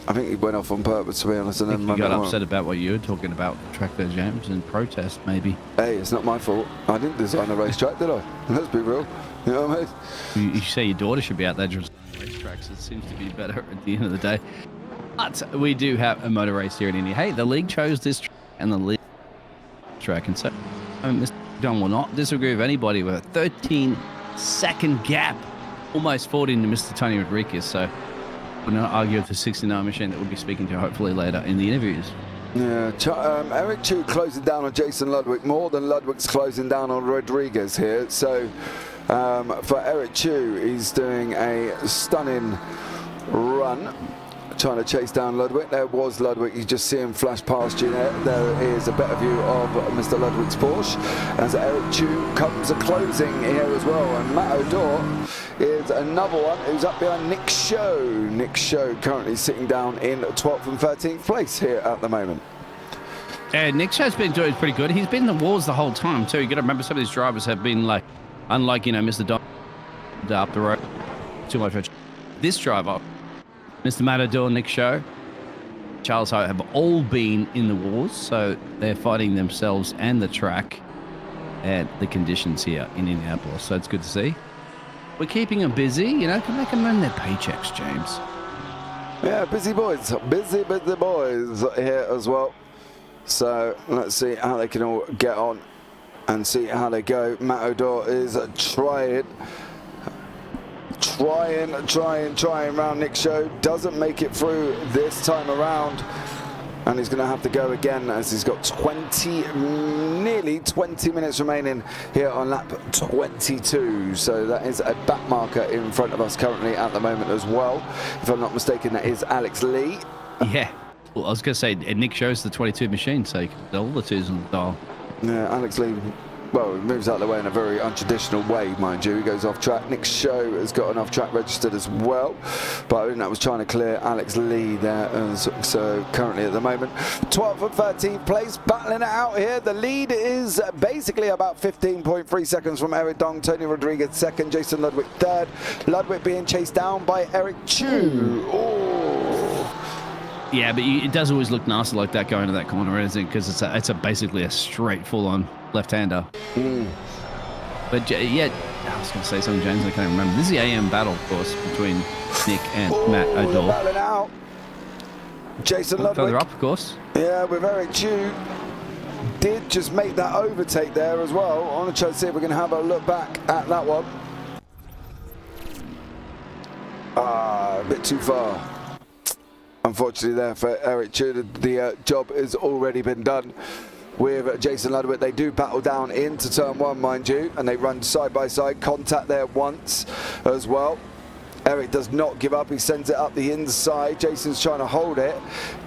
I think he went off on purpose, to be honest. And then he got upset about what you were talking about, the track there, James, and protest, maybe. Hey, it's not my fault. I didn't design a racetrack, did I? Let's be real. You know what I mean? You say your daughter should be out there designing racetracks. It seems to be better at the end of the day. But we do have a motor race here in India. Hey, the league chose this track, and the league track, and so Mr. John will not disagree with anybody with a 13-second gap, almost 14 to Mr. Tony Rodriguez. So we're not argue with the 69 machine that we'll be speaking to hopefully later in the interviews. Yeah, Eric Chu closing down on Jason Ludwig more than Ludwig's closing down on Rodriguez here. So for Eric Chu, he's doing a stunning run. trying to chase down Ludwig. There was Ludwig. You just see him flash past you there. There is a better view of Mr. Ludwig's Porsche as Eric Chu comes a closing here as well. And Matt O'Dore is another one who's up behind Nick Show. Nick Show currently sitting down in 12th and 13th place here at the moment. Nick Show's been doing pretty good. He's been in the wars the whole time too. You got to remember, some of these drivers have been like, unlike, you know, Mr. Don up the road too much. This driver, Mr. Matador, Nick Show, Charles Ho, have all been in the wars, so they're fighting themselves and the track and the conditions here in Indianapolis. So it's good to see. We're keeping them busy, you know, can make them earn their paychecks, James. Yeah, busy boys here as well. So let's see how they can all get on and see how they go. Matt O'Dore is trying round Nick Show. Doesn't make it through this time around. And he's going to have to go again as he's got nearly 20 minutes remaining here on lap 22. So that is a back marker in front of us currently at the moment as well. If I'm not mistaken, that is Alex Lee. Yeah. Well, I was going to say, Nick Show's the 22 machine, so you can put all the twos on the dial. Yeah, Alex Lee, well, he moves out of the way in a very untraditional way, mind you. He goes off track. Nick Show has got an off track registered as well. But I think that was trying to clear Alex Lee there. So currently at the moment, 12th and 13th place, battling it out here. The lead is basically about 15.3 seconds from Eric Dong. Tony Rodriguez second, Jason Ludwig third. Ludwig being chased down by Eric Chu. Yeah, but it does always look nasty like that going to that corner, isn't it? Because it's basically a straight full-on left-hander. But yeah, I was going to say something, James, I can't remember. This is the AM battle, of course, between Nick and Matt O'Dore. Battling out. Jason Ludwig. Further up, of course. Yeah, with Eric Chu. Did just make that overtake there as well. I want to try to see if we can have a look back at that one. A bit too far. Unfortunately there for Eric Chu, the job has already been done with Jason Ludwig. They do battle down into turn one, mind you, and they run side by side, contact there once as well. Eric does not give up, he sends it up the inside. Jason's trying to hold it,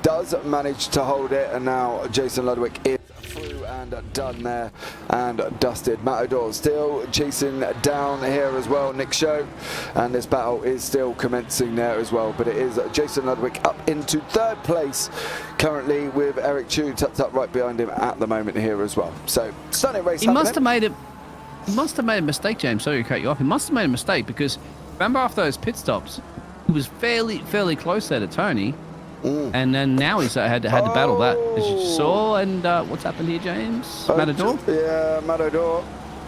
does manage to hold it, and now Jason Ludwig is through and done there and dusted. Matt O'Dore still chasing down here as well, Nick Show, and this battle is still commencing there as well, but it is Jason Ludwig up into third place currently with Eric Chu tucked up right behind him at the moment here as well. So stunning race. He must have made a mistake, James. Sorry to cut you off. He must have made a mistake because remember after those pit stops, he was fairly close there to Tony. And then now he's had to battle that, as you saw. And what's happened here, James? Matador? Yeah, Matador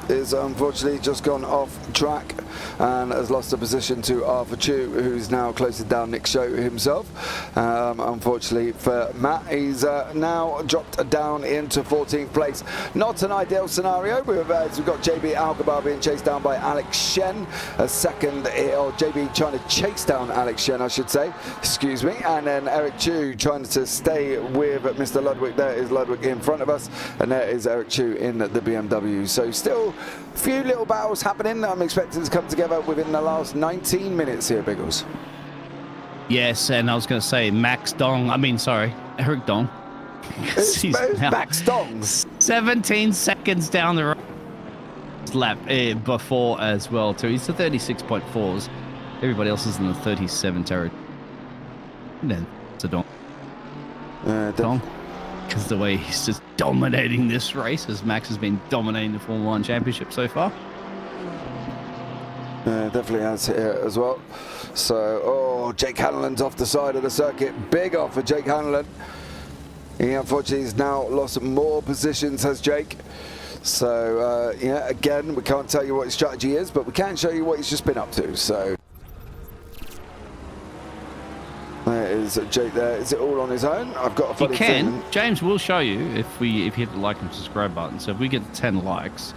is unfortunately just gone off track and has lost the position to Arthur Chu, who's now closing down Nick Show himself. Unfortunately for Matt, he's now dropped down into 14th place. Not an ideal scenario. We've got JB Alcabar being chased down by Alex Shen, a second, or JB trying to chase down Alex Shen, I should say, excuse me, and then Eric Chu trying to stay with Mr. Ludwig. There is Ludwig in front of us, and there is Eric Chu in the BMW. So still a few little battles happening. I'm expecting to come together within the last 19 minutes here, Biggles. Yes, and I was going to say Eric Dong. It's Max Dong. 17 seconds down the lap before as well, too. He's the 36.4s. Everybody else is in the 37 territory. And then it's a Dong. Dong. Because the way he's just dominating this race, as Max has been dominating the Formula 1 Championship so far. Definitely has here as well. So, Jake Hanlon's off the side of the circuit. Big off for Jake Hanlon. He unfortunately has now lost more positions, has Jake. So, yeah, again, we can't tell you what his strategy is, but we can show you what he's just been up to. So, there is Jake there. Is it all on his own? I've got a funny feeling. James will show you if you hit the like and subscribe button. So if we get 10 likes,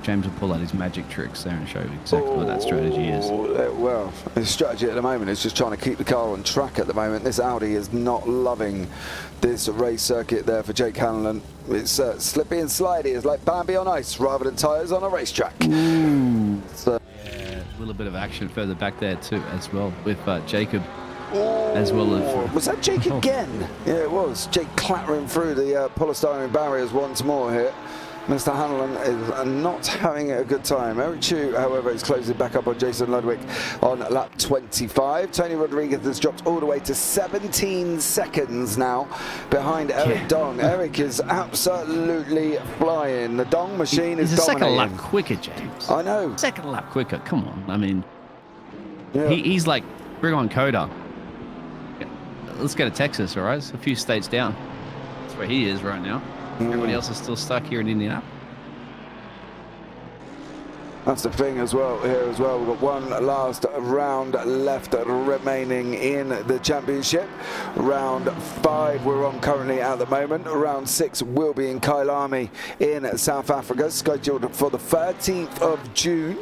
James will pull out his magic tricks there and show you exactly what that strategy is. Well, his strategy at the moment is just trying to keep the car on track at the moment. This Audi is not loving this race circuit there for Jake Hanlon. It's slippy and slidey. It's like Bambi on ice rather than tyres on a racetrack. So, yeah, a little bit of action further back there too as well with Jacob as well as... Was that Jake again? Yeah, it was. Jake clattering through the polystyrene barriers once more here. Mr. Hanlon is not having a good time. Eric Chu, however, is closing back up on Jason Ludwig on lap 25. Tony Rodriguez has dropped all the way to 17 seconds now behind Eric Dong. Eric is absolutely flying. The Dong machine is dominating. He's a second lap quicker, James. I know. Second lap quicker. Come on. I mean, yeah. he's like, bring on Coda. Let's go to Texas, all right? It's a few states down. That's where he is right now. Everybody else is still stuck here in Indianapolis. That's the thing as well here as well. We've got one last round left remaining in the championship. Round 5 we're on currently at the moment. Round 6 will be in Kailami in South Africa, scheduled for the 13th of June.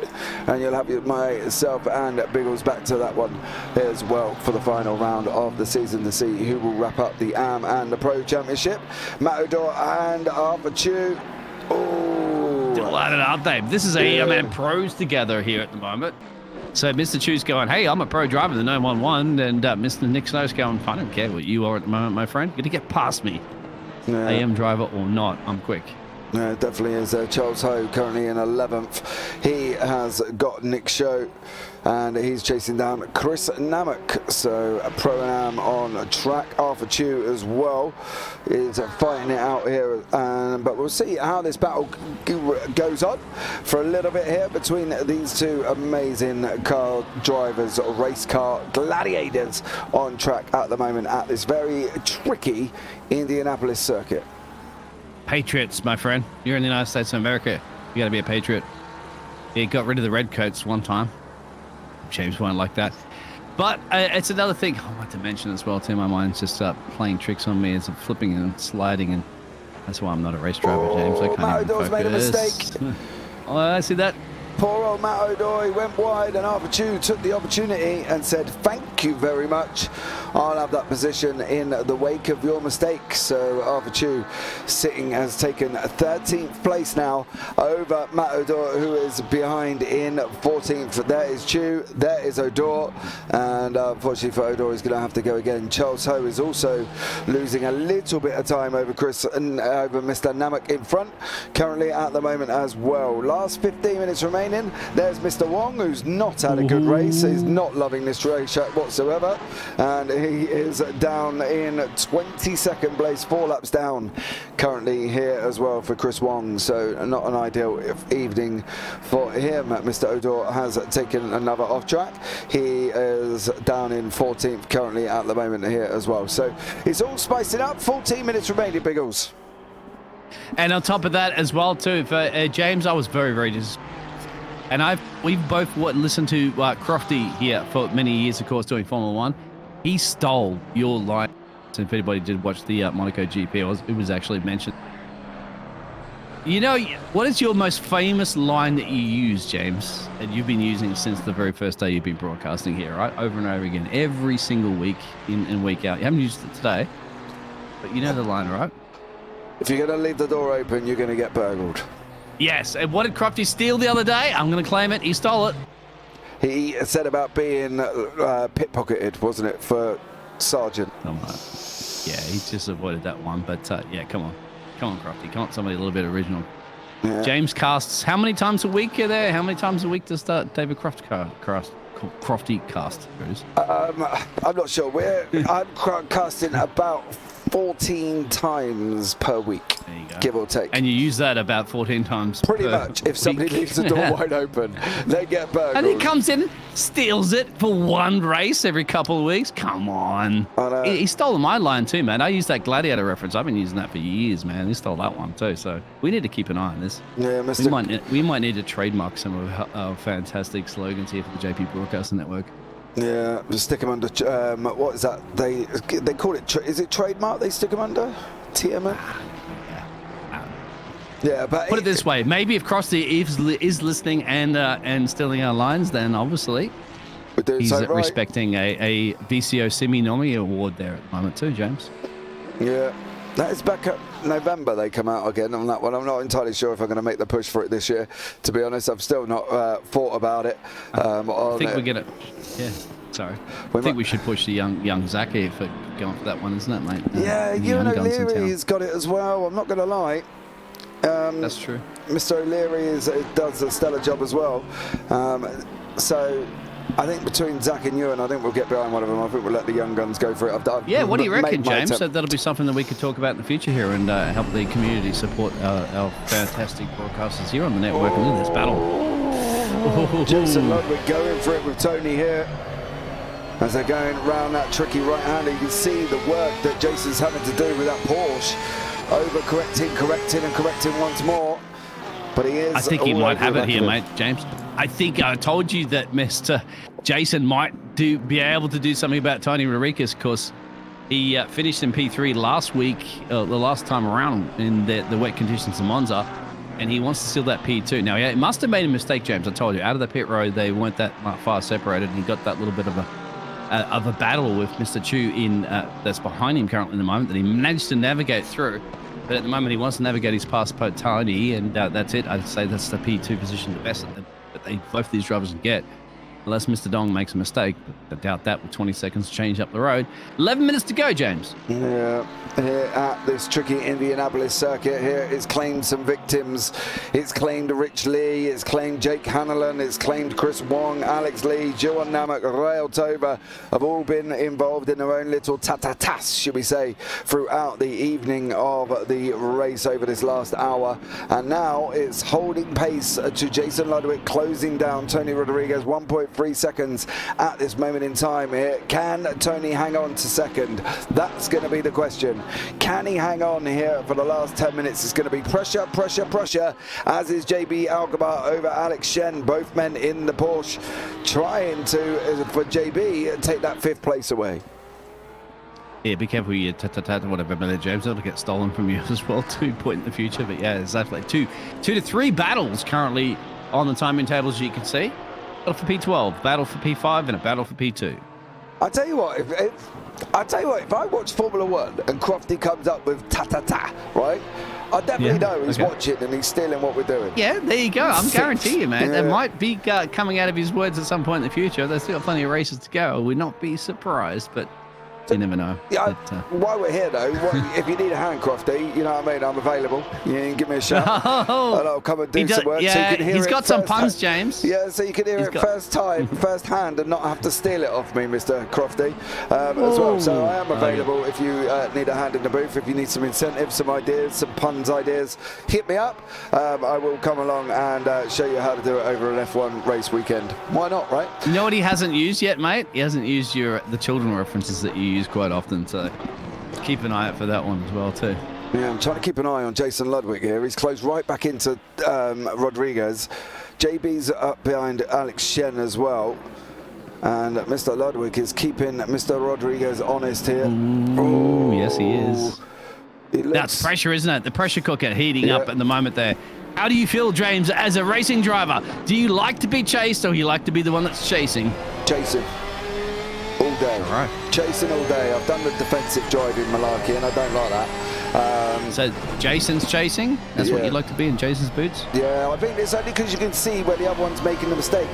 And you'll have myself and Biggles back to that one as well for the final round of the season to see who will wrap up the AM and the Pro Championship. Matt Odor and Arthur Chu. Delighted, aren't they? This is man pros together here at the moment. So Mr. Chu's going, hey, I'm a pro driver in the 911, and Mr. Nick Snow's going, I don't care what you are at the moment, my friend. You're going to get past me. Yeah. AM driver or not, I'm quick. Yeah, it definitely is. Charles Ho currently in 11th. He has got Nick Show and he's chasing down Chris Namak. So a Pro-Am on track. Arthur Chu as well is fighting it out here. But we'll see how this battle goes on for a little bit here between these two amazing car drivers, race car gladiators on track at the moment at this very tricky Indianapolis circuit. Patriots, my friend. You're in the United States of America. You got to be a patriot. He got rid of the red coats one time. James won't like that. But it's another thing I want to mention as well, too. My mind's just playing tricks on me. It's flipping and sliding, and that's why I'm not a race driver, James. I can't even focus. Made a mistake. Oh, I see that. Poor old Matt O'Doy went wide, and Arthur Chu took the opportunity and said, thank you very much. I'll have that position in the wake of your mistake. So Arthur Chu has taken 13th place now over Matt O'Doy, who is behind in 14th. There is Chu, there is O'Doy, and unfortunately for O'Doy, he's going to have to go again. Charles Ho is also losing a little bit of time over Chris and over Mr. Namak in front, currently at the moment as well. Last 15 minutes remaining. There's Mr. Wong, who's not had a good race. He's not loving this race whatsoever, and he is down in 22nd place, 4 laps down currently here as well for Chris Wong. So not an ideal evening for him. Mr. Odor has taken another off track. He is down in 14th currently at the moment here as well. So it's all spicing up. 14 minutes remaining, Biggles. And on top of that as well too, for James, I was very, very disappointed. And we've both listened to Crofty here for many years, of course, doing Formula One. He stole your line. So if anybody did watch the Monaco GP, it was actually mentioned. You know, what is your most famous line that you use, James, that you've been using since the very first day you've been broadcasting here, right? Over and over again, every single week, in and week out. You haven't used it today, but you know the line, right? If you're going to leave the door open, you're going to get burgled. Yes, and what did Crofty steal the other day? I'm going to claim it. He stole it. He said about being pit-pocketed, wasn't it, for Sargent? Oh, yeah, he just avoided that one. But, yeah, come on. Come on, Crofty. Come on, somebody a little bit original. Yeah. James casts. How many times a week are there? How many times a week does David Crofty cast? I'm not sure. I'm casting about 14 times per week, there you go. Give or take. And you use that about 14 times pretty much. If somebody leaves the door wide open, they get burgled. And he comes in, steals it for one race every couple of weeks. Come on. He stole my line too, man. I use that Gladiator reference. I've been using that for years, man. He stole that one too. So we need to keep an eye on this. Yeah, we might need to trademark some of our fantastic slogans here for the JP Broadcasting Network. Yeah, just stick them under. What is that? They call it. Is it trademark? They stick them under TMA. Yeah, but put it this way: maybe if Crofty is listening and stealing our lines, then obviously he's respecting a VCO Simi Nomi award there at the moment too, James. Yeah. That is back up November. They come out again on that one. I'm not entirely sure if I'm going to make the push for it this year. To be honest, I've still not thought about it. I think we're going to. Yeah. So I think we should push the young Zach here for going for that one, isn't it, mate? Yeah, Ewan O'Leary's got it as well. I'm not going to lie. That's true. Mr. O'Leary does a stellar job as well. So I think between Zach and Ewan, I think we'll get behind one of them. I think we'll let the young guns go for it. What do you reckon, James? So that'll be something that we could talk about in the future here and help the community support our fantastic broadcasters here on the network and in this battle. Jason Ludwig going for it with Tony here. As they're going around that tricky right-hander, you can see the work that Jason's having to do with that Porsche. Correcting once more. But he is. I think he might have it here, mate, James. I think I told you that Mr. Jason might be able to do something about Tony Rodriguez because he finished in P3 last week, the last time around in the wet conditions in Monza, and he wants to steal that P2. Now, he must have made a mistake, James. I told you, out of the pit road, they weren't that far separated, and he got that little bit of a battle with Mr. Chu that's behind him currently in the moment that he managed to navigate through. But at the moment, he wants to navigate his past Tony, and that's it. I'd say that's the P2 position, the best that both these drivers can get, unless Mr. Dong makes a mistake. But I doubt that with 20 seconds to change up the road. 11 minutes to go, James. Yeah, here at this tricky Indianapolis circuit here, it's claimed some victims. It's claimed Rich Lee, it's claimed Jake Hanlon, it's claimed Chris Wong, Alex Lee, Johan Namak, Rael Toba have all been involved in their own little ta-ta-tas, should we say, throughout the evening of the race over this last hour. And now it's holding pace to Jason Ludwig, closing down Tony Rodriguez, 1.3 seconds at this moment in time here. Can Tony hang on to second? That's going to be the question. Can he hang on here for the last 10 minutes? It's going to be pressure, as is JB Algabar over Alex Shen, both men in the Porsche, trying to, for JB, take that 5th place away. Yeah, be careful you whatever, minute, James. It'll get stolen from you as well, too, point in the future. But yeah, it's definitely two to three battles currently on the timing tables, you can see. Battle for P12, battle for P5, and a battle for P2. I tell you what, if I watch Formula One and Crofty comes up with ta-ta-ta, right? I definitely know he's watching and he's stealing what we're doing. Yeah, there you go. I'm guarantee you, man. There might be coming out of his words at some point in the future. There's still plenty of races to go. We'd not be surprised, but you never know. Yeah, while we're here, though, if you need a hand, Crofty, you know what I mean? I'm available. You can give me a shout. And I'll come and do some work. Yeah, so you can hear he's got some puns, hand. James. Yeah, so you can hear it first hand, and not have to steal it off me, Mr. Crofty, as well. So I am available if you need a hand in the booth. If you need some incentives, some ideas, some puns ideas, hit me up. I will come along and show you how to do it over an F1 race weekend. Why not, right? You know what he hasn't used yet, mate? He hasn't used the children references that you use quite often, so keep an eye out for that one as well too. Yeah, I'm trying to keep an eye on Jason Ludwig here. He's closed right back into Rodriguez. JB's up behind Alex Shen as well. And Mr. Ludwig is keeping Mr. Rodriguez honest here. Ooh, yes, he is. That's pressure, isn't it? The pressure cooker heating up at the moment there. How do you feel, James, as a racing driver? Do you like to be chased or you like to be the one that's chasing? Chasing. All day. All right. Chasing all day. I've done the defensive driving malarkey and I don't like that. So Jason's chasing? That's what you'd like to be in Jason's boots? Yeah, I think it's only because you can see where the other one's making the mistake.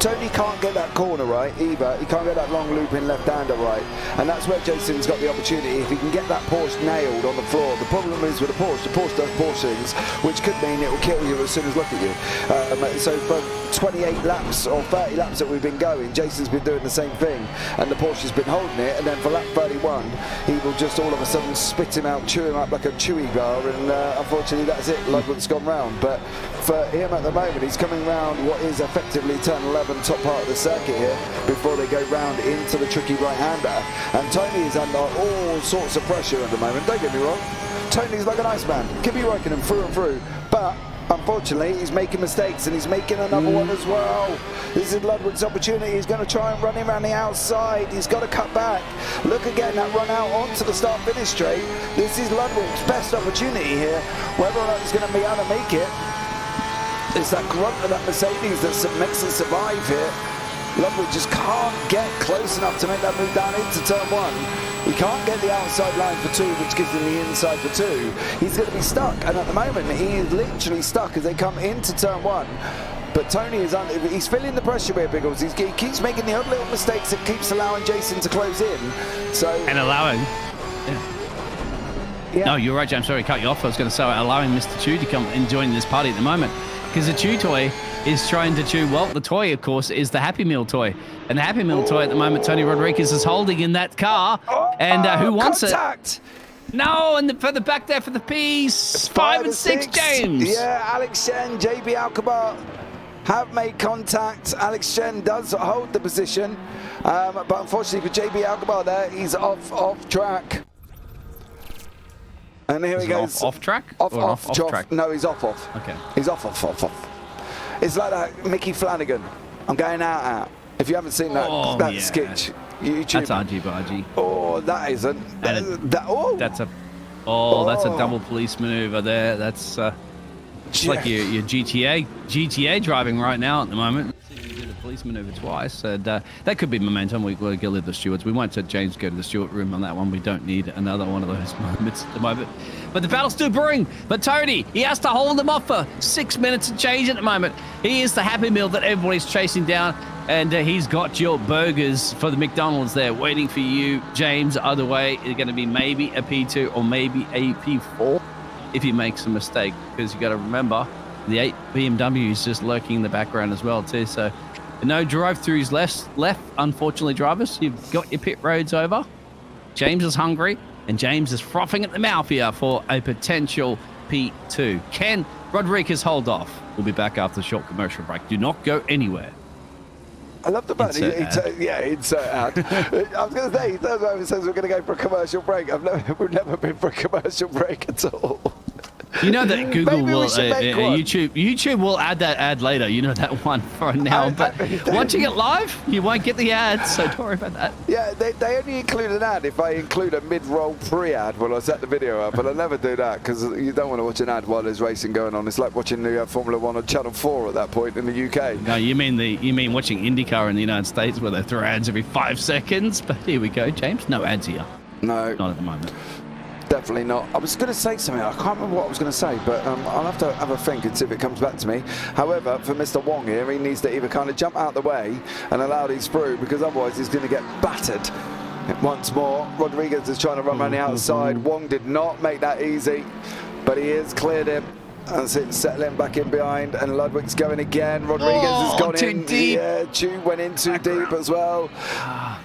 Tony can't get that corner right either. He can't get that long looping left-hander right. And that's where Jason's got the opportunity. If he can get that Porsche nailed on the floor. The problem is with the Porsche does Porsche things, which could mean it will kill you as soon as look at you. So for 28 laps or 30 laps that we've been going, Jason's been doing the same thing. And the Porsche has been holding it. And then for lap 31, he will just all of a sudden spit him out, chew him up like a chewy bar, and unfortunately that's it. Ludwig's gone round, but for him at the moment, he's coming round what is effectively turn 11, top part of the circuit here, before they go round into the tricky right-hander. And Tony is under all sorts of pressure at the moment. Don't get me wrong, Tony's like an iceman, could be working him through and through, but unfortunately he's making mistakes, and he's making another one as well. This is Ludwig's opportunity. He's going to try and run him around the outside. He's got to cut back. Look again, that run out onto the start-finish straight. This is Ludwig's best opportunity here. Whether or not he's going to be able to make it, it's that grunt of that Mercedes that makes him survive here. Ludwig just can't get close enough to make that move down into turn 1. He can't get the outside line for 2, which gives him the inside for 2. He's going to be stuck, and at the moment he is literally stuck as they come into turn 1. But Tony he's feeling the pressure here, Biggles. He keeps making the odd little mistakes that keeps allowing Jason to close in. And allowing. Yeah. No, you're right, James. Sorry, cut you off. I was going to say allowing Mr. Chew to come and join this party at the moment, because the Chew toy is trying to chew. Well, the toy, of course, is the Happy Meal toy, and the Happy Meal toy at the moment, Tony Rodriguez is holding in that car, and who wants contact. It? No, and for the back there for the P's, 5 and 6, James. Yeah, Alex Shen, JB Alcabar have made contact. Alex Shen does hold the position, but unfortunately for JB Alcabar there, he's off track. And here he goes. Off track? Off track? No, he's off. Okay. He's off. It's like that Mickey Flanagan. I'm going out. If you haven't seen that sketch, YouTube. That's argy-bargy. Oh, that isn't. That's a double police maneuver there. That's it's like your GTA driving right now at the moment. You did a police maneuver twice, and that could be momentum. We'll go leave the stewards. We won't let James go to the steward room on that one. We don't need another one of those moments at the moment. But the battle's still brewing. But Tony, he has to hold them off for 6 minutes and change at the moment. He is the Happy Meal that everybody's chasing down, and he's got your burgers for the McDonald's there waiting for you, James. Other way is going to be maybe a P2 or maybe a P4 if he makes a mistake, because you got to remember the 8 BMW is just lurking in the background as well too. So no drive-throughs left, unfortunately, drivers. You've got your pit roads over. James is hungry, and James is frothing at the mouth here for a potential P2. Can Rodriguez hold off? We'll be back after the short commercial break. Do not go anywhere. I love the fact insert ad. I was going to say, he turns over and says we're going to go for a commercial break. We've never been for a commercial break at all. You know that Google will, YouTube will add that ad later. You know that one for now. But watching it live, you won't get the ad, so don't worry about that. Yeah, they only include an ad if I include a mid-roll pre-ad when I set the video up, but I never do that because you don't want to watch an ad while there's racing going on. It's like watching the Formula 1 on Channel 4 at that point in the UK. No, you mean watching IndyCar in the United States where they throw ads every 5 seconds? But here we go, James. No ads here. No. Not at the moment. Definitely not. I was going to say something. I can't remember what I was going to say, but I'll have to have a think and see if it comes back to me. However, for Mr. Wong here, he needs to either kind of jump out the way and allow these through, because otherwise he's going to get battered once more. Rodriguez is trying to run around the outside. Wong did not make that easy, but he has cleared him. And settling back in behind, and Ludwig's going again. Rodriguez has gone in deep. Yeah, Chew went in too deep as well.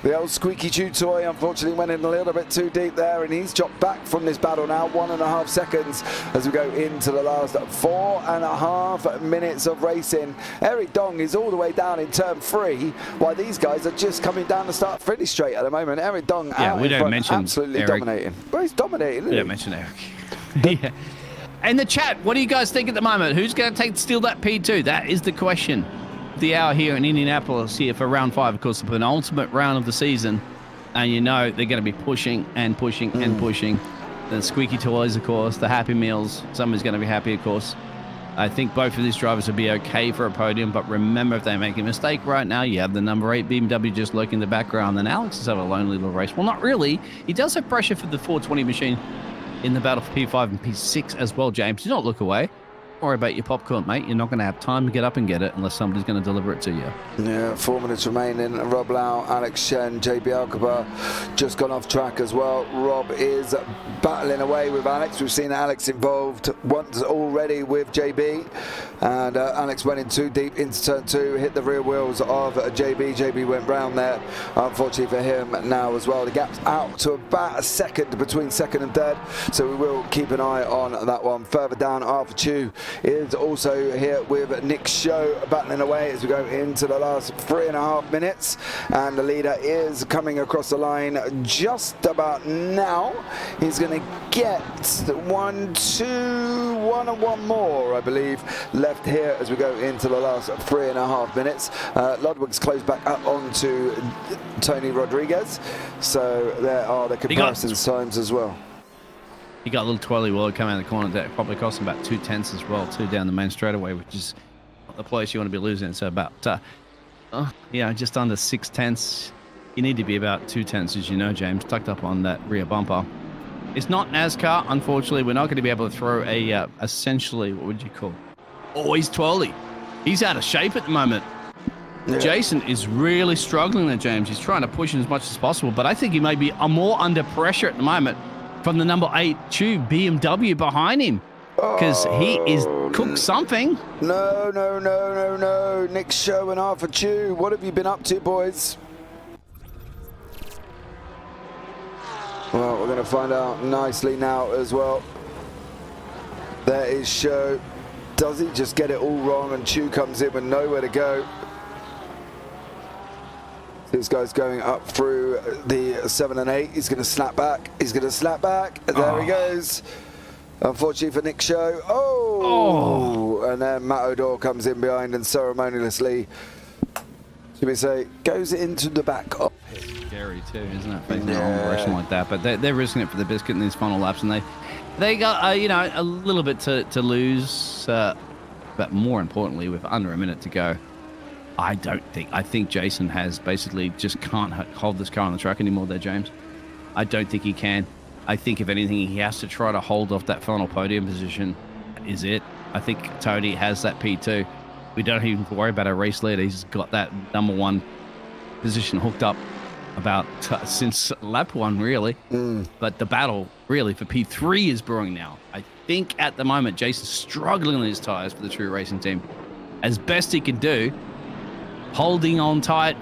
The old squeaky Chew toy unfortunately went in a little bit too deep there, and he's dropped back from this battle now. 1.5 seconds as we go into the last 4.5 minutes of racing. Eric Dong is all the way down in turn 3, while these guys are just coming down the start-finish straight at the moment. Eric Dong out in front, absolutely dominating. Well, he's dominating. We don't mention Eric. Yeah. In the chat, what do you guys think at the moment? Who's going to steal that P2? That is the question of the hour here in Indianapolis here for round 5, of course, the penultimate round of the season. And you know they're going to be pushing and pushing and pushing. The squeaky toys, of course, the Happy Meals. Somebody's going to be happy, of course. I think both of these drivers will be okay for a podium, but remember, if they make a mistake right now, you have the number 8 BMW just lurking in the background, then Alex is have a lonely little race. Well, not really. He does have pressure for the 420 machine in the battle for P5 and P6 as well, James. Do not look away. Don't worry about your popcorn, mate. You're not going to have time to get up and get it unless somebody's going to deliver it to you. Yeah, 4 minutes remaining. Rob Lau, Alex Shen, JB Alcabar just gone off track as well. Rob is battling away with Alex. We've seen Alex involved once already with JB. And Alex went in too deep into turn 2, hit the rear wheels of JB. JB went round there, unfortunately for him now as well. The gap's out to about a second between second and third, so we will keep an eye on that one. Further down, Arthur Chu is also here with Nick Show battling away as we go into the last 3.5 minutes, and the leader is coming across the line just about now. He's going to get 1, 2, 1 and 1 more, I believe, left here as we go into the last 3.5 minutes. Ludwig's closed back up onto Tony Rodriguez, so there are the comparison times as well. You got a little twirly wheel coming out of the corner that probably cost him about 2/10 as well, 2 down the main straightaway, which is not the place you want to be losing. So about, just under 6/10. You need to be about 2/10, as you know, James, tucked up on that rear bumper. It's not NASCAR, unfortunately. We're not going to be able to throw a, essentially, what would you call? Always twirly He's out of shape at the moment. Yeah. Jason is really struggling there, James. He's trying to push in as much as possible, but I think he may be more under pressure at the moment from the number 8 Tube BMW behind him, because he is cooked something. No. Nick Show and Arthur Chew, what have you been up to, boys? Well, we're going to find out nicely now as well. There is Show. Does he just get it all wrong and Chew comes in with nowhere to go? This guy's going up through the 7 and 8. He's going to snap back. He's going to snap back. There he goes. Unfortunately for Nick Show. And then Matt O'Dore comes in behind and ceremoniously, should we say, goes into the back. Scary too, isn't it? Facing a wrong direction like that. But they're risking it for the biscuit in these final laps, and they got a little bit to lose. But more importantly, with under a minute to go, I think Jason has basically just can't hold this car on the track anymore there, James. I don't think he can. I think, if anything, he has to try to hold off that final podium position. Is it? I think Tony has that P2. We don't even worry about a race leader. He's got that number 1 position hooked up about since lap 1, really. But the battle, really, for P3 is brewing now. I think at the moment, Jason's struggling on his tyres for the True Racing team. As best he can do, holding on tight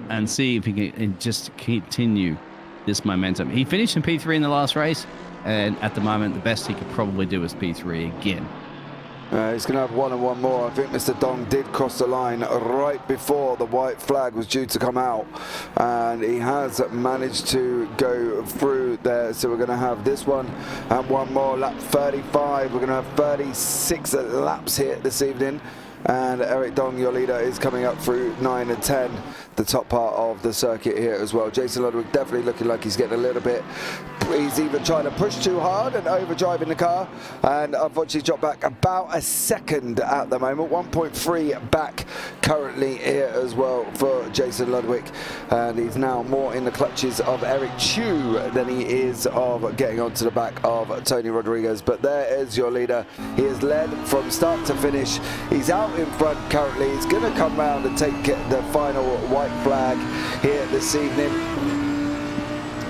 and see if he can just continue this momentum. He finished in P3 in the last race, and at the moment, the best he could probably do is P3 again. He's going to have one and one more. I think Mr. Dong did cross the line right before the white flag was due to come out, and he has managed to go through there. So we're going to have this one and one more, lap 35. We're going to have 36 laps here this evening. And Eric Dong, your leader, is coming up through 9 and 10, the top part of the circuit here as well. Jason Ludwig definitely looking like he's getting a little bit, he's even trying to push too hard and overdriving the car, and unfortunately dropped back about a second at the moment, 1.3 back currently here as well for Jason Ludwig, and he's now more in the clutches of Eric Chew than he is of getting onto the back of Tony Rodriguez. But there is your leader. He is led from start to finish. He's out in front currently. He's going to come round and take the final white flag here this evening.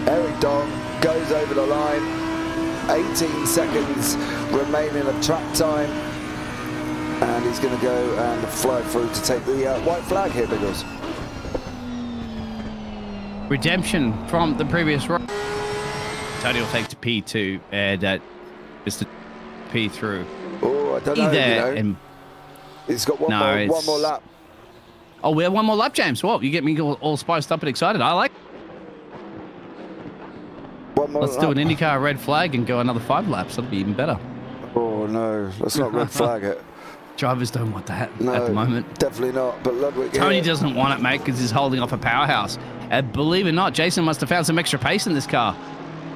Eric Dong goes over the line, 18 seconds remaining of track time, and he's going to go and fly through to take the white flag here, Biggles. Redemption from the previous run. Tony will take to P2 and Mr. P through. Oh, I don't know. He's got one more lap. Oh, we have one more lap, James. Well, you get me all spiced up and excited. I like. Let's do an IndyCar red flag and go another 5 laps. That'd be even better. Oh no, let's not red flag it. Drivers don't want that at the moment. Definitely not. But Ludwig, Tony doesn't want it, mate, because he's holding off a powerhouse. And believe it or not, Jason must have found some extra pace in this car,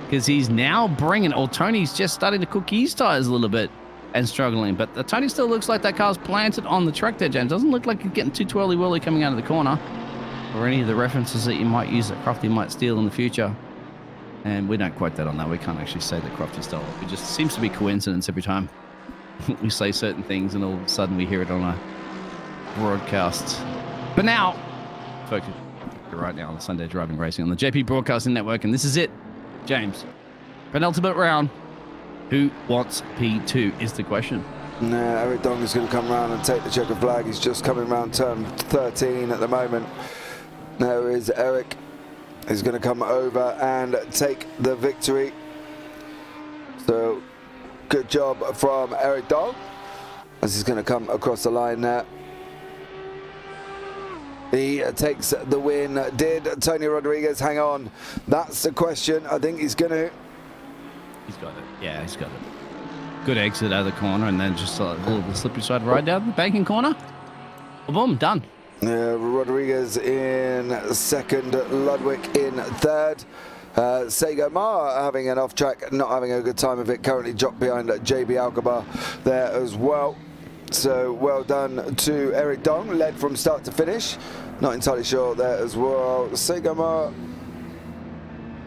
because he's now bringing, or Tony's just starting to cook his tires a little bit and struggling. But Tony still looks like that car's planted on the track there, James. Doesn't look like he's getting too twirly-whirly coming out of the corner, or any of the references that you might use that Crofty might steal in the future. And we don't quote that on that. We can't actually say that Crofty stole it. It just seems to be coincidence every time we say certain things, and all of a sudden we hear it on a broadcast. But now, folks, right now on the Sunday Driving Racing on the JP Broadcasting Network, and this is it, James. Penultimate round. Who wants P2 is the question. Nah, Eric Dong is going to come round and take the checkered flag. He's just coming round turn 13 at the moment. There is Eric. He's going to come over and take the victory. So, good job from Eric Dong, as he's going to come across the line there. He takes the win. Did Tony Rodriguez hang on? That's the question. I think he's going to. He's got it. Yeah, he's got it. Good exit out of the corner, and then just a little bit slippery side right down the banking corner. Boom, done. Rodriguez in second, Ludwig in third. Sego Ma having an off track, not having a good time of it. Currently dropped behind JB Alcaba there as well. So well done to Eric Dong, led from start to finish. Not entirely sure there as well. Sego Ma,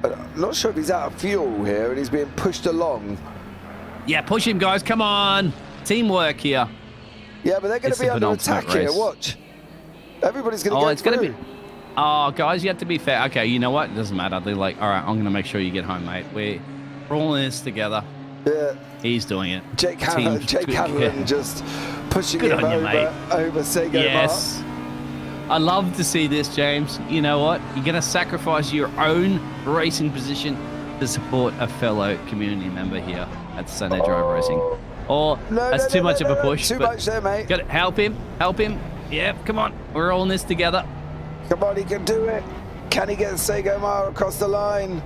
I'm not sure if he's out of fuel here and he's being pushed along. Yeah, push him, guys. Come on. Teamwork here. Yeah, but they're going to be under attack here. Watch. Everybody's going to go it's going through. to be... Oh, guys, you have to be fair. Okay, you know what? It doesn't matter. They're like, all right, I'm going to make sure you get home, mate. We're all in this together. Yeah. He's doing it. Jake Hanlon just pushing him over Sego Yes. I love to see this, James. You know what? You're going to sacrifice your own racing position to support a fellow community member here at Sunday Drive Racing. Or that's too much of a push. Too much there, mate. Got to help him. Help him. Yeah, come on. We're all in this together. Come on, he can do it. Can he get Sego Mar across the line?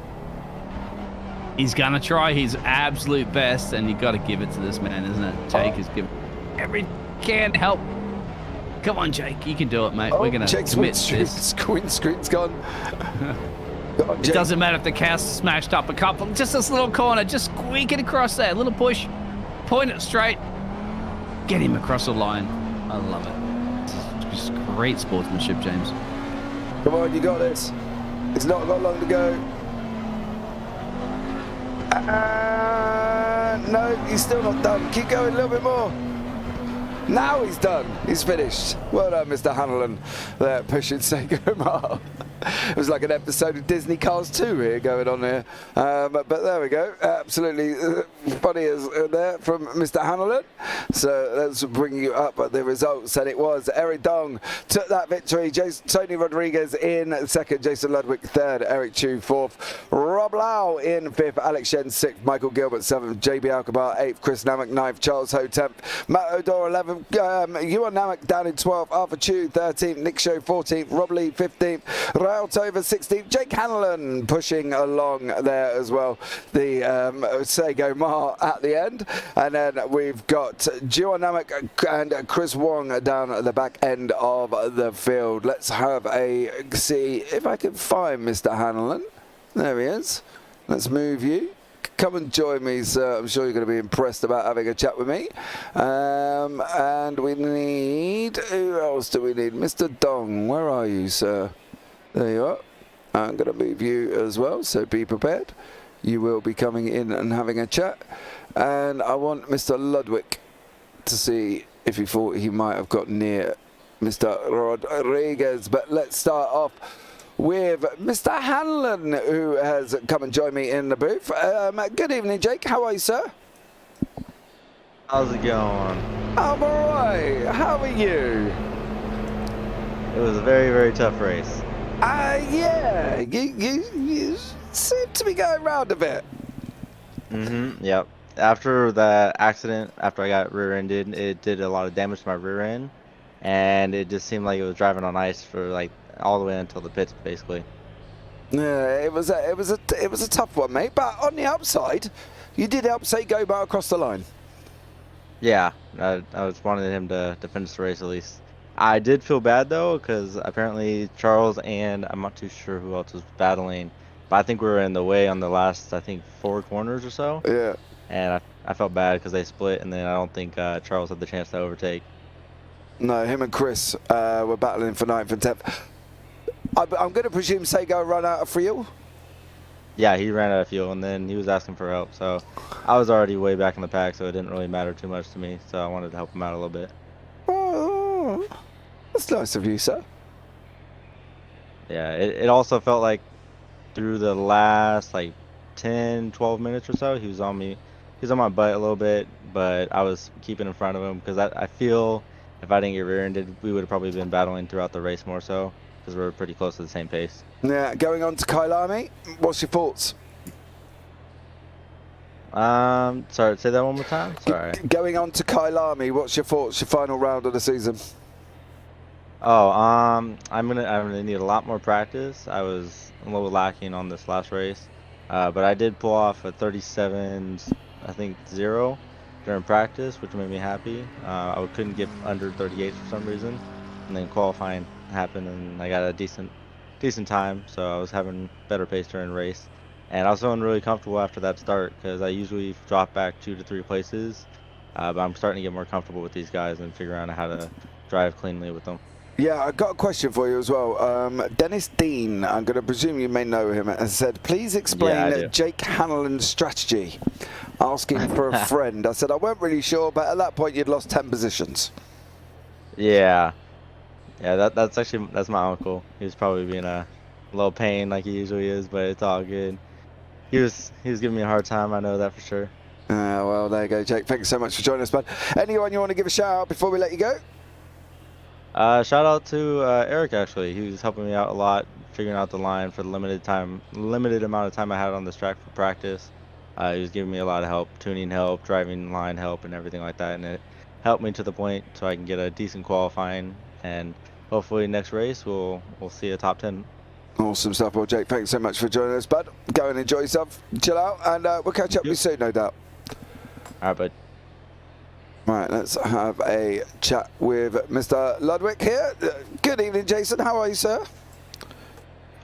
He's going to try his absolute best, and you got to give it to this man, isn't it? Jake is giving every can help. Come on, Jake. You can do it, mate. We're going to commit this. Screen's gone. It doesn't matter if the car's smashed up a couple. Just this little corner. Just squeak it across there. A little push. Point it straight. Get him across the line. I love it. It's just great sportsmanship, James. Come on, you got this. It's not got long to go. No, he's still not done. Keep going a little bit more. Now he's done. He's finished. Well done, Mr. Hanlon. There, pushing Sego Mar. It was like an episode of Disney Cars 2 here going on here. But there we go. Absolutely funny as there from Mr. Hanlon. So let's bring you up at the results. And it was Eric Dong took that victory. Tony Rodriguez in second. Jason Ludwig third. Eric Chu fourth. Rob Lau in fifth. Alex Shen sixth. Michael Gilbert seventh. JB Alcabar eighth. Chris Namek ninth. Charles Ho 10th. Matt O'Dore 11th. Ewan Namek down in 12th. Arthur Chu 13th. Nick Show 14th. Rob Lee 15th. Over 16th. Jake Hanlon pushing along there as well. The Sego Mar at the end. And then we've got Jiwan Namek and Chris Wong down at the back end of the field. Let's have a see if I can find Mr. Hanlon. There he is. Let's move you. Come and join me, sir. I'm sure you're going to be impressed about having a chat with me. And we need... Who else do we need? Mr. Dong, where are you, sir? There you are. I'm going to move you as well, so be prepared. You will be coming in and having a chat. And I want Mr. Ludwig to see if he thought he might have got near Mr. Rodriguez. But let's start off with Mr. Hanlon, who has come and joined me in the booth. Good evening, Jake. How are you, sir? How's it going? I'm all right. How are you? It was a very, very tough race. Yeah, you seem to be going round a bit. Yep. After the accident, after I got rear-ended, it did a lot of damage to my rear end, and it just seemed like it was driving on ice for like all the way until the pits, basically. Yeah, it was a tough one, mate. But on the upside, you did help Sego Mar across the line. Yeah, I just wanted him to finish the race at least. I did feel bad though, because apparently Charles and I'm not too sure who else was battling, but I think we were in the way on the last, I think, 4 corners or so. Yeah. And I felt bad because they split, and then I don't think Charles had the chance to overtake. No, him and Chris were battling for 9th and 10th. I'm going to presume Sego ran out of fuel? Yeah, he ran out of fuel, and then he was asking for help, so I was already way back in the pack, so it didn't really matter too much to me, so I wanted to help him out a little bit. Oh, that's nice of you, sir. Yeah, it also felt like through the last like 10-12 minutes or so, he was on me. He was on my butt a little bit, but I was keeping in front of him because I feel if I didn't get rear-ended, we would have probably been battling throughout the race more so because we were pretty close to the same pace. Yeah, going on to Kailami, what's your thoughts? Sorry, say that one more time. Sorry. Going on to Kailami, what's your thoughts? Your final round of the season? Oh, I'm gonna need a lot more practice. I was a little lacking on this last race, but I did pull off a 37, I think 0 during practice, which made me happy. I couldn't get under 38 for some reason, and then qualifying happened, and I got a decent time, so I was having better pace during the race. And I was feeling really comfortable after that start because I usually drop back 2 to 3 places, but I'm starting to get more comfortable with these guys and figure out how to drive cleanly with them. Yeah, I got a question for you as well. Dennis Dean, I'm going to presume you may know him, has said, please explain Jake Hanlon's strategy, asking for a friend. I said, I weren't really sure, but at that point you'd lost 10 positions. Yeah. Yeah, that's my uncle. He was probably being a little pain like he usually is, but it's all good. He was giving me a hard time, I know that for sure. Well, there you go, Jake. Thanks so much for joining us, bud. Anyone you want to give a shout out before we let you go? Shout out to Eric, actually. He was helping me out a lot, figuring out the line for the limited amount of time I had on this track for practice. He was giving me a lot of help, tuning help, driving line help, and everything like that, and it helped me to the point so I can get a decent qualifying, and hopefully next race we'll see a top 10. Awesome stuff. Well, Jake, thanks so much for joining us, bud. Go and enjoy yourself, chill out, and we'll catch up with you soon, no doubt. All right, bud. Right, let's have a chat with Mr. Ludwig here. Good evening, Jason. How are you, sir?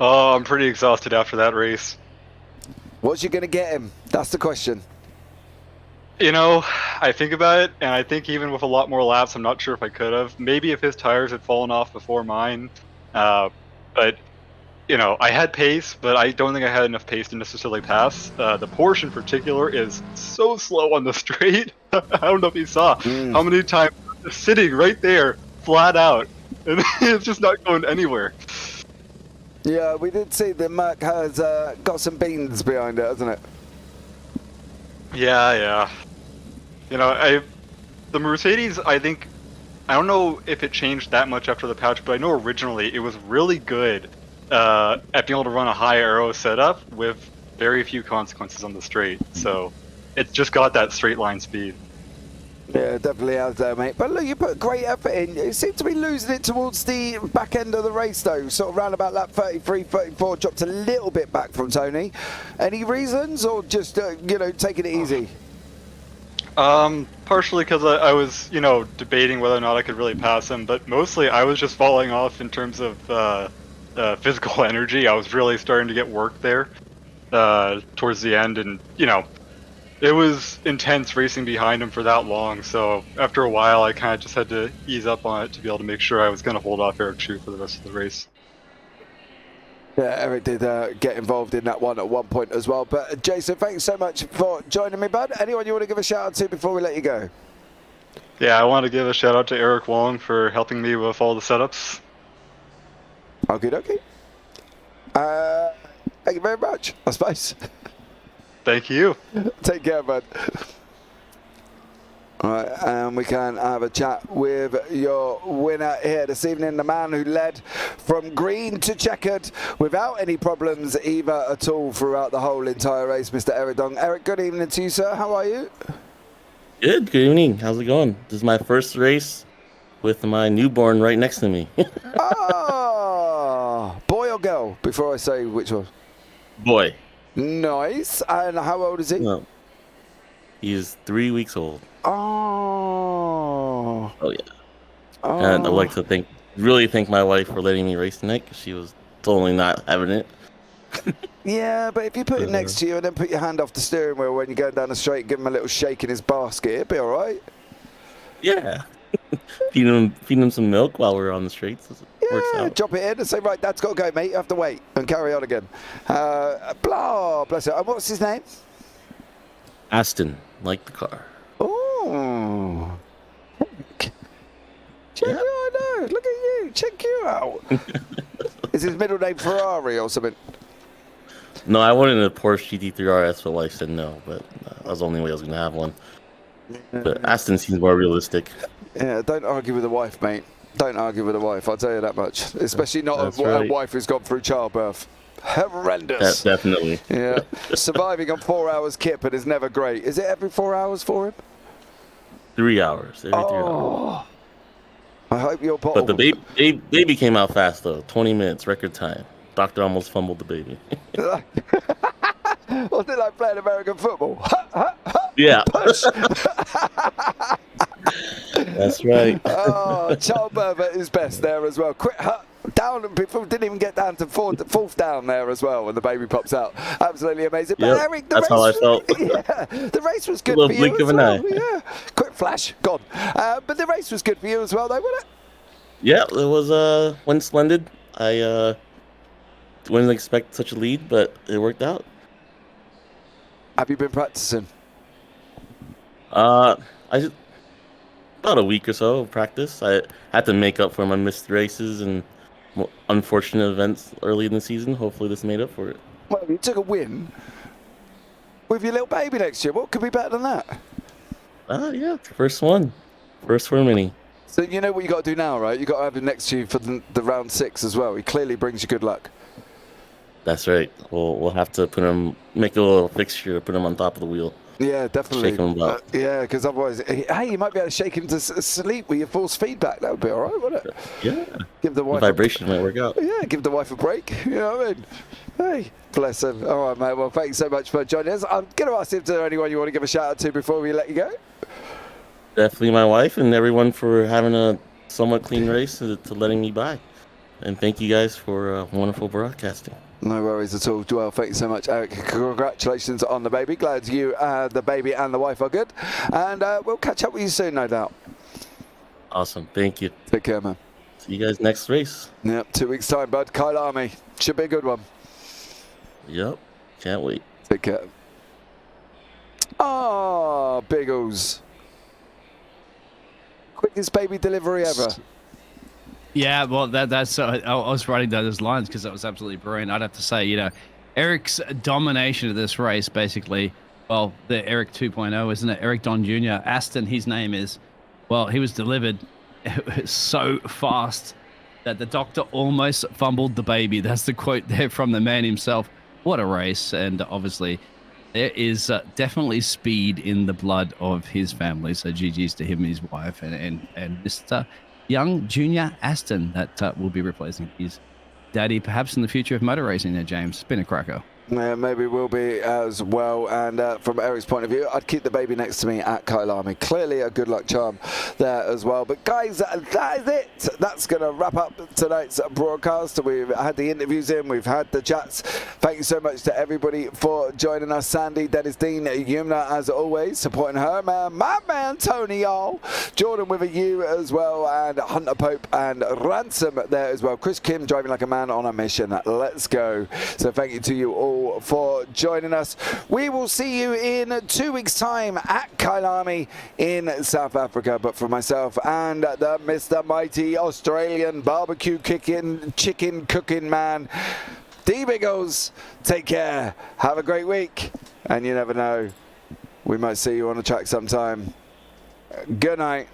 Oh, I'm pretty exhausted after that race. What's you going to get him? That's the question. You know, I think about it, and I think even with a lot more laps, I'm not sure if I could have. Maybe if his tires had fallen off before mine. But, you know, I had pace, but I don't think I had enough pace to necessarily pass. The Porsche in particular is so slow on the straight. I don't know if you saw how many times it's sitting right there, flat out, and it's just not going anywhere. Yeah, we did see the Merc has got some beans behind it, hasn't it? Yeah. You know, the Mercedes, I think, I don't know if it changed that much after the patch, but I know originally it was really good at being able to run a high aero setup with very few consequences on the straight. So it's just got that straight line speed. Yeah, definitely has there, mate. But look, you put great effort in. You seem to be losing it towards the back end of the race, though. Sort of round about lap 33, 34, dropped a little bit back from Tony. Any reasons, or just, you know, taking it easy? Partially because I was, you know, debating whether or not I could really pass him, but mostly I was just falling off in terms of physical energy. I was really starting to get work there towards the end, and, you know, it was intense racing behind him for that long, so after a while I kind of just had to ease up on it to be able to make sure I was going to hold off Eric Chu for the rest of the race. Yeah, Eric did get involved in that one at one point as well. But Jason, thanks so much for joining me, bud. Anyone you want to give a shout out to before we let you go? Yeah, I want to give a shout out to Eric Wong for helping me with all the setups. Okie dokie. Thank you very much, I suppose. Thank you. Take care, bud. All right, and we can have a chat with your winner here this evening, the man who led from green to checkered without any problems either at all throughout the whole entire race, Mr. Eric Dong. Eric, good evening to you, sir. How are you? Good evening. How's it going? This is my first race with my newborn right next to me. Ah, boy or girl, before I say which one? Boy. Nice. And how old is he? No. He's 3 weeks old. Oh. Oh, yeah. Oh. And I'd like to really thank my wife for letting me race tonight, because she was totally not having it. Yeah, but if you put it next to you and then put your hand off the steering wheel when you're going down the straight, give him a little shake in his basket, it'd be all right. Yeah. feeding him some milk while we're on the straights. Works out. Drop it in and say, right, Dad's got to go, mate. You have to wait and carry on again. Blah, bless it. And what's his name? Aston, like the car. Oh. Check you out. Look at you. Check you out. Is his middle name Ferrari or something? No, I wanted a Porsche GT3 RS, but wife said no, but that was the only way I was going to have one. But Aston seems more realistic. Yeah, don't argue with the wife, mate. Don't argue with the wife, I'll tell you that much. Especially not a wife who's gone through childbirth. Horrendous. Definitely. Yeah. Surviving on 4 hours kip and is never great. Is it every 4 hours for him? 3 hours. Every 3 hours. I hope your bottle... But the baby came out fast, though. 20 minutes, record time. Doctor almost fumbled the baby. Wasn't it like playing American football? Yeah. Push. That's right. Oh, childbirth at his best there as well. Quick down, and people didn't even get down to fourth down there as well when the baby pops out. Absolutely amazing. But Eric, that's how I felt. Yeah, the race was good for you blink as of an well. eye. Yeah, quick flash, gone. But the race was good for you as well, though, wasn't it? Yeah, it was went splendid. I didn't expect such a lead, but it worked out. Have you been practicing? About About a week or so of practice. I had to make up for my missed races and unfortunate events early in the season. Hopefully this made up for it. Well, you took a win with your little baby next year. What could be better than that? Yeah, first one. First for many. So you know what you got to do now, right? You got to have him next to you for the round 6 as well. He clearly brings you good luck. That's right. We'll have to put him, make a little fixture, put him on top of the wheel. Yeah, definitely. Shake him about. Yeah, because otherwise, hey, you might be able to shake him to sleep with your force feedback. That would be all right, wouldn't it? Yeah. Give the wife vibration might work out. Yeah, give the wife a break. You know what I mean? Hey, bless him. All right, mate. Well, thanks so much for joining us. I'm going to ask if there's anyone you want to give a shout out to before we let you go. Definitely my wife and everyone for having a somewhat clean race to letting me by. And thank you guys for wonderful broadcasting. No worries at all. Well, thank you so much, Eric. Congratulations on the baby. Glad you, the baby and the wife are good. And we'll catch up with you soon, no doubt. Awesome. Thank you. Take care, man. See you guys next race. Yep, 2 weeks' time, bud. Kyle Army. Should be a good one. Yep. Can't wait. Take care. Ah, Biggles. Quickest baby delivery ever. Yeah, well, that's I was writing down those lines because that was absolutely brilliant. I'd have to say, you know, Eric's domination of this race, basically, well, the Eric 2.0, isn't it? Eric Don Jr. Aston, his name is. Well, he was delivered so fast that the doctor almost fumbled the baby. That's the quote there from the man himself. What a race. And obviously, there is definitely speed in the blood of his family. So GG's to him and his wife and Mr. young Junior Aston that will be replacing his daddy, perhaps in the future of motor racing there, James. It's been a cracker. Yeah, maybe will be as well. And from Eric's point of view, I'd keep the baby next to me at Kyle Army. Clearly a good luck charm there as well. But guys, that is it. That's going to wrap up tonight's broadcast. We've had the interviews in. We've had the chats. Thank you so much to everybody for joining us. Sandy, Dennis Dean, Yumna, as always, supporting her, man. My man, Tony, y'all. Jordan with a U as well. And Hunter Pope and Ransom there as well. Chris Kim driving like a man on a mission. Let's go. So thank you to you all for joining us. We will see you in 2 weeks' time at Kailami in South Africa. But for myself and the Mr. Mighty Australian barbecue kicking, chicken cooking man, D Biggles, take care. Have a great week. And you never know, we might see you on the track sometime. Good night.